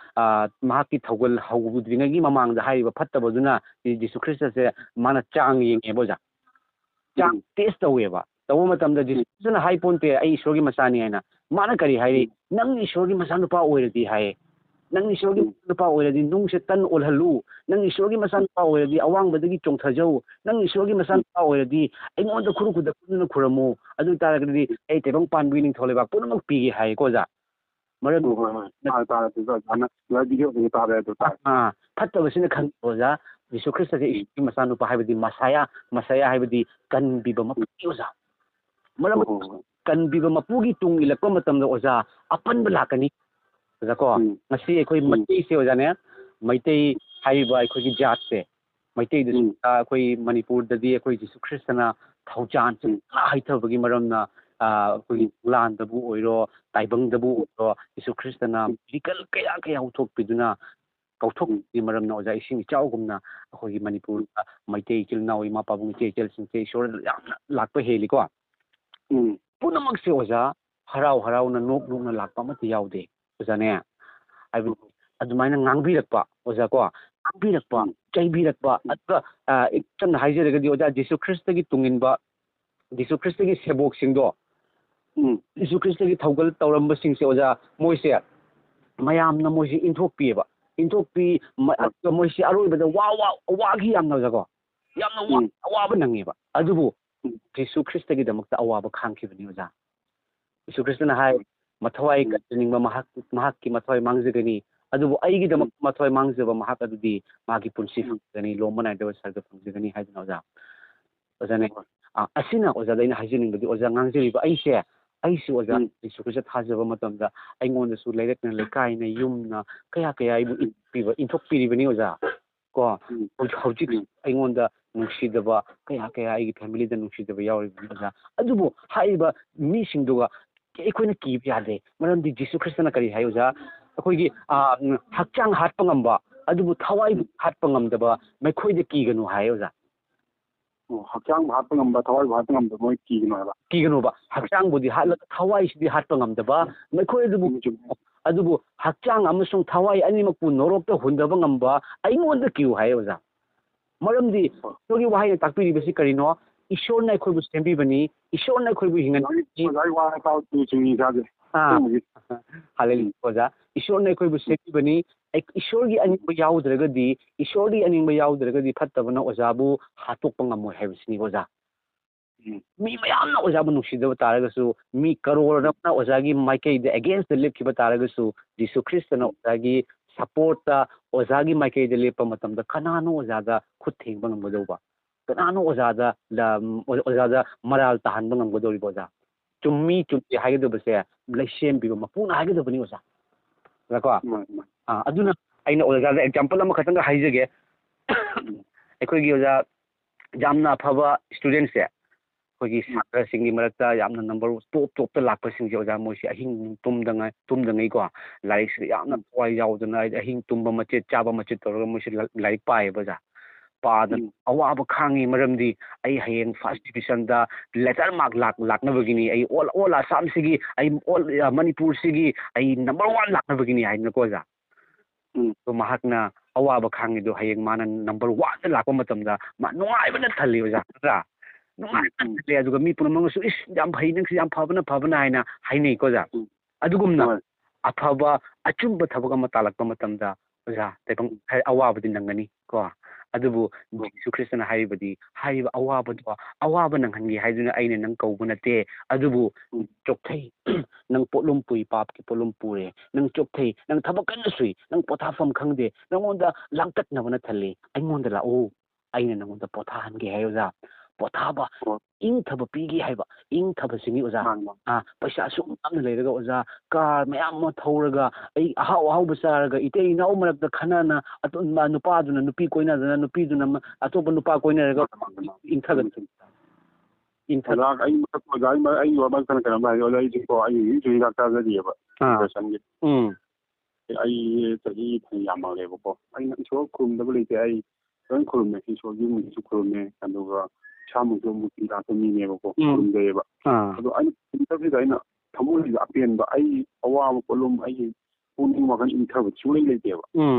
ꯃꯍꯥꯛꯀꯤ ꯊꯧꯒꯜ ꯍꯧꯗ꯭ꯔꯤꯉꯩꯒꯤ ꯃꯃꯥꯡꯗ ꯍꯥꯏꯔꯤꯕ ꯐꯠꯇꯕꯗꯨꯅ ꯖꯤꯁꯨ ꯈ꯭ꯔꯤꯁꯇꯁꯦ ꯃꯥꯅ ꯆꯥꯡ ꯌꯦꯡꯉꯦꯕ ꯑꯣꯖꯥ ꯆꯥꯡ ꯇꯦꯁ ꯇꯧꯋꯦꯕ ꯇꯧꯕ ꯃꯇꯝꯗ ꯖꯤꯁꯨ ꯈ꯭ꯔꯤꯁꯇꯅ ꯍꯥꯏ ꯄꯣꯟꯇꯦ ꯑꯩ ꯏꯁꯣꯔꯒꯤ ꯃꯆꯥꯅꯤ ꯍꯥꯏꯅ ꯃꯥꯅ ꯀꯔꯤ ꯍꯥꯏꯔꯤ ꯅꯪ ꯏꯁꯣꯔꯒꯤ ꯃꯆꯥꯅꯨꯄꯥ ꯑꯣꯏꯔꯗꯤ ꯍꯥꯏꯌꯦ ꯅꯪ ꯏꯁꯣꯔꯒꯤ ꯃꯆꯥꯅꯨꯄꯥ ꯑꯣꯏꯔꯗꯤ ꯅꯨꯡꯁꯦ ꯇꯟ ꯑꯣꯜꯍꯜꯂꯨ ꯅꯪ ꯏꯁꯣꯔꯒꯤ ꯃꯆꯥꯅꯨꯄꯥ ꯑꯣꯏꯔꯗꯤ ꯑꯋꯥꯡꯕꯗꯒꯤ ꯆꯣꯡꯊꯖꯧ ꯅꯪ ꯏꯁꯣꯔꯒꯤ ꯃꯆꯥꯅꯨꯄꯥ ꯑꯣꯏꯔꯗꯤ ꯑꯩꯉꯣꯟꯗ ꯈꯨꯗꯛ ꯈꯨꯔꯝꯃꯨ ꯑꯗꯨ ꯑꯣꯏꯇꯥꯔꯒꯗꯤ ꯑꯩ ꯇꯥꯏꯕꯪ ꯄꯥꯟꯕꯒꯤ ꯅꯤꯡꯊꯧ ꯂꯩꯕꯥꯛ ꯄꯨꯝꯅꯃꯛ ꯄꯤꯒꯦ ꯍꯥꯏꯌꯦꯀꯣ ꯑꯣꯖꯥ ꯐꯠꯇꯕꯁꯤꯅ ꯈꯪꯕ ꯑꯣꯖꯥ ꯖꯤꯁꯨ ꯈ꯭ꯔꯤꯁꯇꯁꯦ ꯏꯁꯣꯔꯒꯤ ꯃꯆꯥꯅꯨꯄꯥ ꯍꯥꯏꯕꯗꯤ ꯃꯁꯥꯌꯥ ꯍꯥꯏꯕꯗꯤ ꯀꯟꯕꯤꯕ ꯃꯄꯨꯅꯤ ꯑꯣꯖꯥ ꯃꯔꯝ ꯀꯟꯕꯤꯕ ꯃꯄꯨꯒꯤ ꯇꯨꯡ ꯏꯜꯂꯛꯄ ꯃꯇꯝꯗ ꯑꯣꯖꯥ ꯑꯄꯟꯕ ꯂꯥꯛꯀꯅꯤ ꯑꯣꯖꯥꯀꯣ ꯉꯁꯤ ꯑꯩꯈꯣꯏ ꯃꯩꯇꯩꯁꯦ ꯑꯣꯖꯥꯅꯦ ꯃꯩꯇꯩ ꯍꯥꯏꯔꯤꯕ ꯑꯩꯈꯣꯏꯒꯤ ꯖꯥꯠꯁꯦ ꯃꯩꯇꯩꯗꯁꯨ ꯑꯩꯈꯣই ꯃꯅꯤꯄꯨꯔꯗꯗꯤ ꯑꯩꯈꯣꯏ ꯖꯤꯁꯨ ꯈ꯭ꯔꯤꯁꯇꯅ ꯊꯧꯖꯥꯟꯁꯦ ꯍꯩꯊꯕꯒꯤ ꯃꯔꯝꯅ ꯑꯩꯈꯣꯏꯒꯤ ꯂꯥꯟꯗꯕꯨ ꯑꯣꯏꯔꯣ ꯇꯥꯏꯕꯪꯗꯕꯨ ꯑꯣꯏꯔꯣ ꯖꯤꯁꯨ ꯈ꯭ꯔꯤꯁꯇꯅ ꯃꯤꯔꯦꯀꯜ ꯀꯌꯥ ꯎꯠꯊꯣꯛꯄꯤꯗꯨꯅ ꯀꯧꯊꯣꯛꯄꯒꯤ ꯃꯔꯝꯅ ꯑꯣꯖꯥ ꯏꯁꯤꯡ ꯏꯆꯥꯎꯒꯨꯝꯅ ꯑꯩꯈꯣꯏꯒꯤ ꯃꯅꯤꯄꯨꯔꯗ ꯃꯩꯇꯩ ꯏꯆꯤꯜ ꯏꯅꯥꯎ ꯏꯃꯥ ꯄꯥꯕꯨꯡ ꯏꯆꯦ ꯏꯆꯜꯁꯤꯡꯁꯦ ꯏꯁꯣꯔꯗ ꯌꯥꯝꯅ ꯂꯥꯛꯄ ꯍꯦꯜꯂꯤꯀꯣ ꯄꯨꯝꯅꯃꯛꯁꯦ ꯑꯣꯖꯥ ꯍꯔꯥꯎꯅ ꯅꯣꯛꯅ ꯂꯥꯛꯄ ꯑꯃꯠꯇ ꯌꯥꯎꯗꯦ ꯑꯣꯖꯥꯅꯦ ꯍꯥꯏꯕꯗꯤ ꯑꯗꯨꯃꯥꯏꯅ ꯉꯥꯡꯕꯤꯔꯛꯄ ꯑꯣꯖꯥꯀꯣ ꯉꯥꯡꯕꯤꯔꯛꯄ ꯆꯩꯕꯤꯔꯛꯄ ꯑꯗꯨꯒ ꯁꯝꯅ ꯍꯥꯏꯖꯔꯒꯗꯤ ꯑꯣꯖꯥ ꯖꯤꯁꯨ ꯈ꯭ꯔꯤꯁꯇꯒꯤ ꯇꯨꯡꯏꯟꯕ ꯖꯤꯁꯨ ꯈ꯭ꯔꯤꯁꯇꯒꯤ ꯁꯦꯕꯣꯛꯁꯤꯡꯗꯣ ꯖꯤꯁꯨ ꯈ꯭ꯔꯤꯁꯇꯒꯤ ꯊꯧꯒꯜ ꯇꯧꯔꯝꯕꯁꯤꯡꯁꯦ ꯑꯣꯖꯥ ꯃꯣꯏꯁꯦ ꯃꯌꯥꯝꯅ ꯃꯣꯏꯁꯦ ꯏꯟꯊꯣꯛꯄꯤ ꯑꯗꯨꯒ ꯃꯣꯏꯁꯦ ꯑꯔꯣꯏꯕꯗ ꯋꯥꯈꯤ ꯌꯥꯝꯅ ꯑꯣꯖꯥꯀꯣ ꯌꯥꯝꯅ ꯑꯋꯥꯕ ꯅꯪꯉꯦꯕ ꯑꯗꯨꯕꯨ ꯖꯤꯁꯨ ꯈ꯭ꯔꯤꯁꯇꯒꯤꯗꯃꯛꯇ ꯑꯋꯥꯕ ꯈꯥꯡꯈꯤꯕꯅꯤ ꯑꯣꯖꯥ ꯖꯤꯁꯨ ꯈ꯭ꯔꯤꯁꯇꯅ ꯍꯥꯏ ꯃꯊꯋꯥꯏ ꯀꯠꯆꯅꯤꯡꯕ ꯃꯍꯥꯛꯀꯤ ꯃꯊꯋꯥꯏ ꯃꯥꯡꯖꯒꯅꯤ ꯑꯗꯨꯕꯨ ꯑꯩꯒꯤꯗꯃꯛ ꯃꯊꯋꯥꯏ ꯃꯥꯡꯖꯕ ꯃꯍꯥꯛ ꯑꯗꯨꯗꯤ ꯃꯥꯒꯤ ꯄꯨꯟꯁꯤ ꯐꯪꯖꯒꯅꯤ ꯂꯣꯝꯕ ꯅꯥꯏꯗꯕ ꯁꯔꯒ ꯐꯪꯖꯒꯅꯤ ꯍꯥꯏꯗꯅ ꯑꯣꯖꯥ ꯑꯣꯖꯥꯅꯦ ꯑꯁꯤꯅ ꯑꯣꯖꯥꯗ ꯑꯩꯅ ꯍꯥꯏꯖꯅꯤꯡꯕꯗꯤ ꯑꯣꯖꯥ ꯉꯥꯡꯖꯔꯤꯕ ꯑꯩꯁꯨ ꯑꯣꯖꯥ ꯖꯤꯁꯨ ꯈ꯭ꯔꯤꯁꯇ ꯊꯥꯖꯕ ꯃꯇꯝꯗ ꯑꯩꯉꯣꯟꯗꯁꯨ ꯂꯩꯔꯛꯅ ꯂꯩꯀꯥꯏꯅ ꯌꯨꯝꯅ ꯀꯌꯥ ꯑꯩꯕꯨ ꯏꯟꯊꯣꯛꯄꯤꯔꯤꯕꯅꯤ ꯑꯣꯖꯥ ꯀꯣ ꯍꯧꯖꯤꯛ ꯑꯩꯉꯣꯟꯗ ꯅꯨꯡꯁꯤꯗꯕ ꯀꯌꯥ ꯑꯩꯒꯤ ꯐꯦꯃꯤꯂꯤꯗ ꯅꯨꯡꯁꯤꯗꯕ ꯌꯥꯎꯔꯤꯕꯅꯤ ꯑꯣꯖꯥ ꯑꯗꯨꯕꯨ ꯍꯥꯏꯔꯤꯕ ꯃꯤꯁꯤꯡꯗꯨꯒ ꯑꯩꯈꯣꯏꯅ ꯀꯤꯕ ꯌꯥꯗꯦ ꯃꯔꯝꯗꯤ ꯖꯤꯁꯨ ꯈ꯭ꯔꯤꯁꯇꯅ ꯀꯔꯤ ꯍꯥꯏ ꯑꯣꯖꯥ ꯑꯩꯈꯣꯏꯒꯤ ꯍꯛꯆꯥꯡ ꯍꯥꯠꯄ ꯉꯝꯕ ꯑꯗꯨꯕꯨ ꯊꯋꯥꯏꯕꯨ ꯍꯥꯠꯄ ꯉꯝꯗꯕ ꯃꯈꯣꯏꯗ ꯀꯤꯒꯅꯨ ꯍꯥꯏ ꯑꯣꯖꯥ ꯍꯛꯆꯥꯡꯕꯨ ꯍꯥꯠꯄ ꯉꯝꯕ ꯊꯋꯥꯏꯕꯨ ꯍꯥꯠꯄ ꯉꯝꯗꯕ ꯃꯣꯏ ꯀꯤꯒꯅꯨ ꯍꯥꯏꯕ ꯀꯤꯒꯅꯨꯕ ꯍꯛꯆꯥꯡꯕꯨꯗꯤ ꯍꯥꯠꯂꯒ ꯊꯋꯥꯏꯁꯤꯗꯤ ꯍꯥꯠꯄ ꯉꯝꯗꯕ ꯃꯈꯣꯏ ꯑꯗꯨꯕꯨ ꯍꯛꯆꯥꯡ ꯑꯃꯁꯨꯡ ꯊꯋꯥꯏ ꯑꯅꯤꯃꯛꯄꯨ ꯅꯣꯔꯣꯛꯇ ꯍꯨꯟꯗꯕ ꯉꯝꯕ ꯑꯩꯉꯣꯟꯗ ꯀꯤꯌꯨ ꯍꯥꯏ ꯑꯣꯖꯥ ꯃꯔꯝꯗꯤ ꯏꯁꯣꯔꯒꯤ ꯋꯥꯍꯩꯅ ꯇꯥꯛꯄꯤꯔꯤꯕꯁꯤ ꯀꯔꯤꯅꯣ ꯏꯁꯣꯔꯅ ꯑꯩꯈꯣꯏꯕꯨ ꯁꯦꯝꯕꯤꯕꯅꯤ ꯏꯁꯣꯔꯅ ꯑꯩꯈꯣꯏꯕꯨ ꯍꯜꯂꯦꯂꯨꯌꯥ ꯑꯣꯖꯥ ꯏꯁꯣꯔꯅ ꯑꯩꯈꯣꯏꯕꯨ ꯁꯦꯝꯕꯤꯕꯅꯤ ꯏꯁꯣꯔꯒꯤ ꯑꯅꯤꯡꯕ ꯌꯥꯎꯗ꯭ꯔꯒꯗꯤ ꯏꯁꯣꯔꯒꯤ ꯑꯅꯤꯡꯕ ꯌꯥꯎꯗ꯭ꯔꯒꯗꯤ ꯐꯠꯇꯕꯅ ꯑꯣꯖꯥꯕꯨ ꯍꯥꯠꯇꯣꯛꯄ ꯉꯝꯃꯣꯏ ꯍꯥꯏꯕꯁꯤꯅꯤ ꯑꯣꯖꯥ ꯃꯤ ꯃꯌꯥꯝꯅ ꯑꯣꯖꯥꯕꯨ ꯅꯨꯡꯁꯤꯗꯕ ꯇꯥꯔꯒꯁꯨ ꯃꯤ ꯀꯔꯣꯔ ꯑꯃꯅ ꯑꯣꯖꯥꯒꯤ ꯃꯥꯏꯀꯩꯗ ꯑꯦꯒꯦꯟꯁꯇ ꯂꯦꯞꯈꯤꯕ ꯇꯥꯔꯒꯁꯨ ꯖꯤꯁꯨ ꯈ꯭ꯔꯤꯁꯇꯅ ꯑꯣꯖꯥꯒꯤ ꯁꯄꯣꯔꯠꯇ ꯑꯣꯖꯥꯒꯤ ꯃꯥꯏꯀꯩꯗ ꯂꯦꯞꯄ ꯃꯇꯝꯗ ꯀꯅꯥꯅꯣ ꯑꯣꯖꯥꯗ ꯈꯨꯠ ꯊꯦꯡꯕ ꯉꯝꯒꯗꯧꯕ ꯀꯅꯥꯅꯣ ꯑꯣꯖꯥꯗ ꯃꯔꯥꯜ ꯇꯥꯍꯟꯕ ꯉꯝꯒꯗꯧꯔꯤꯕ ꯑꯣꯖꯥ ꯆꯨꯝꯃꯤ ꯆꯨꯝꯗꯦ ꯍꯥꯏꯒꯗꯕꯁꯦ ꯂꯩꯁꯦꯝꯕꯤꯕ ꯃꯄꯨꯅ ꯍꯥꯏꯒꯗꯕꯅꯤ ꯑꯣꯖꯥ ꯀꯣ ꯑꯗꯨꯅ ꯑꯩꯅ ꯑꯣꯖꯥꯗ ꯑꯦꯛꯖꯥꯝꯄꯜ ꯑꯃꯈꯛꯇꯪꯒ ꯍꯥꯏꯖꯒꯦ ꯑꯩꯈꯣꯏꯒꯤ ꯑꯣꯖꯥ ꯌꯥꯝꯅ ꯑꯐꯕ ꯏꯁꯇꯨꯗꯦꯟꯁꯦ ꯑꯩꯈꯣꯏꯒꯤ ꯁꯥꯇ꯭ꯔꯁꯤꯡꯒꯤ ꯃꯔꯛꯇ ꯌꯥꯝꯅ ꯅꯝꯕꯔ ꯇꯣꯞꯇ ꯂꯥꯛꯄꯁꯤꯡꯁꯦ ꯑꯣꯖꯥ ꯃꯣꯏꯁꯦ ꯑꯍꯤꯡ ꯇꯨꯝꯗꯉꯩꯀꯣ ꯂꯥꯏꯔꯤꯛꯁꯤꯗ ꯌꯥꯝꯅ ꯊꯋꯥꯏ ꯌꯥꯎꯗꯅ ꯑꯍꯤꯡ ꯇꯨꯝꯕ ꯃꯆꯦꯠ ꯆꯥꯕ ꯃꯆꯦꯠ ꯇꯧꯔꯒ ꯃꯣꯏꯁꯦ ꯂꯥꯏꯔꯤꯛ ꯄꯥꯏꯌꯦꯕ ꯑꯣꯖꯥ ꯄꯥꯗꯅ ꯑꯋꯥꯕ ꯈꯥꯡꯉꯤ ꯃꯔꯝꯗꯤ ꯑꯩ ꯍꯌꯦꯡ ꯐꯥꯔꯁ ꯗꯤꯕꯤꯖꯟꯗ ꯂꯦꯇꯔ ꯃꯥꯔꯛ ꯂꯥꯛꯅꯕꯒꯤꯅꯤ ꯑꯩ ꯑꯣꯜ ꯑꯁꯥꯝꯁꯤꯒꯤ ꯑꯩ ꯃꯅꯤꯄꯨꯔꯁꯤꯒꯤ ꯑꯩ ꯅꯝꯕꯔ 1 ꯂꯥꯛꯅꯕꯒꯤꯅꯤ ꯍꯥꯏꯗꯅꯀꯣ ꯑꯣꯖꯥ ꯑꯗꯣ ꯃꯍꯥꯛꯅ ꯑꯋꯥꯕ ꯈꯥꯡꯉꯤꯗꯣ ꯍꯌꯦꯡ ꯃꯥꯅ ꯅꯝꯕꯔ 1ꯗ ꯂꯥꯛꯄ ꯃꯇꯝꯗ ꯃꯥ ꯅꯨꯡꯉꯥꯏꯕꯅ ꯊꯜꯂꯤ ꯑꯣꯖꯥ ꯅꯠꯇ꯭ꯔꯥ ꯅꯨꯡꯉꯥꯏꯕꯅ ꯊꯜꯂꯤ ꯑꯗꯨꯒ ꯃꯤ ꯄꯨꯝꯅꯃꯛꯅꯁꯨ ꯏꯁ ꯌꯥꯝ ꯐꯩ ꯅꯪꯁꯤ ꯌꯥꯝ ꯐꯕꯅ ꯍꯥꯏꯅ ꯍꯥꯏꯅꯩꯀꯣ ꯑꯣꯖꯥ ꯑꯗꯨꯒꯨꯝꯅ ꯑꯐꯕ ꯑꯆꯨꯝꯕ ꯊꯕꯛ ꯑꯃ ꯇꯥꯜꯂꯛꯄ ꯃꯇꯝꯗ ꯑꯣꯖꯥ ꯑꯋꯥꯕꯗꯤ ꯅꯪꯒꯅꯤ ꯀꯣ ꯑꯗꯨꯕꯨ ꯖꯤꯁꯨ ꯈ꯭ꯔꯤꯁꯇꯅ ꯍꯥꯏꯔꯤꯕ ꯑꯋꯥꯕ ꯅꯪꯍꯟꯒꯦ ꯍꯥꯏꯗꯨꯅ ꯑꯩꯅ ꯅꯪ ꯀꯧꯕ ꯅꯠꯇꯦ ꯑꯗꯨꯕꯨ ꯆꯣꯛꯊꯩ ꯅꯪ ꯄꯣꯠꯂꯨꯝ ꯄꯨꯏ ꯄꯥꯞꯀꯤ ꯄꯣꯠꯂꯨꯝ ꯄꯨꯔꯦ ꯅꯪ ꯆꯣꯛꯊꯩ ꯅꯪ ꯊꯕꯛ ꯀꯟꯅ ꯁꯨꯏ ꯅꯪ ꯄꯣꯊꯥꯐꯝ ꯈꯪꯗꯦ ꯅꯪꯉꯣꯟꯗ ꯂꯥꯡꯇꯛꯅꯕꯅ ꯊꯜꯂꯤ ꯑꯩꯉꯣꯟꯗ ꯂꯥꯛꯎ ꯑꯩꯅ ꯅꯪꯉꯣꯟꯗ ꯄꯣꯊꯥꯍꯟꯒꯦ ꯍꯥꯏ ꯑꯣꯖꯥ ꯄꯣꯊꯥꯕ ꯏꯪꯊꯕ ꯄꯤꯒꯦ ꯍꯥꯏꯕ ꯏꯪꯊꯕꯁꯤꯅꯤ ꯑꯣꯖꯥ ꯄꯩꯁꯥ ꯑꯁꯨꯛ ꯌꯥꯝꯅ ꯂꯩꯔꯒ ꯑꯣꯖꯥ ꯀꯥꯔ ꯃꯌꯥꯝ ꯑꯃ ꯊꯧꯔꯒ ꯑꯩ ꯑꯍꯥꯎꯕ ꯆꯥꯔꯒ ꯏꯇꯩ ꯏꯅꯥꯎ ꯃꯔꯛꯇ ꯈꯟꯅꯅ ꯅꯨꯄꯥꯗꯨꯅ ꯅꯨꯄꯤ ꯀꯣꯏꯅꯗꯅ ꯅꯨꯄꯤꯗꯨꯅ ꯑꯇꯣꯞꯄ ꯅꯨꯄꯥ ꯀꯣꯏꯅꯔꯒ ꯑꯩ ꯃꯔꯛꯇꯅ ꯀꯩꯅꯣꯝ ꯍꯥꯏ ꯑꯣꯖꯥ ꯑꯩꯁꯦꯀꯣ ꯑꯩꯁꯨ ꯍꯤꯗꯥꯛ ꯆꯥꯖꯔꯤꯑꯕ ꯗꯤꯄ꯭ꯔꯦꯁꯟꯒꯤ ꯑꯩ ꯆꯍꯤ ꯌꯥꯝꯃꯜꯂꯦꯕꯀꯣ ꯑꯩꯅ ꯏꯁꯣꯔ ꯈꯨꯔꯨꯝꯗꯕ ꯂꯩꯇꯦ ꯑꯩ ꯂꯣꯏ ꯈꯨꯔꯨꯝꯃꯦ ꯏꯁꯣꯔꯒꯤ ꯃꯨꯛꯁꯨ ꯈꯨꯔꯨꯝꯃꯦ ꯑꯗꯨꯒ ꯏꯁꯥꯃꯛꯁꯨ ꯃꯨꯛꯇꯤ ꯂꯥꯛꯄ ꯃꯤꯅꯦꯕꯀꯣ ꯈꯨꯔꯨꯝꯖꯩꯑꯕ ꯑꯗꯣ ꯑꯩꯅ ꯈꯨꯔꯨꯝꯗꯕꯁꯤꯗ ꯑꯩꯅ ꯊꯃꯣꯏꯁꯤꯗ ꯑꯄꯦꯟꯕ ꯑꯩ ꯑꯋꯥꯕ ꯄꯣꯠꯂꯨꯝ ꯑꯩꯒꯤ ꯄꯨꯛꯅꯤꯡ ꯋꯥꯈꯜ ꯏꯪꯊꯕ ꯁꯨꯡꯂꯩ ꯂꯩꯇꯦꯕ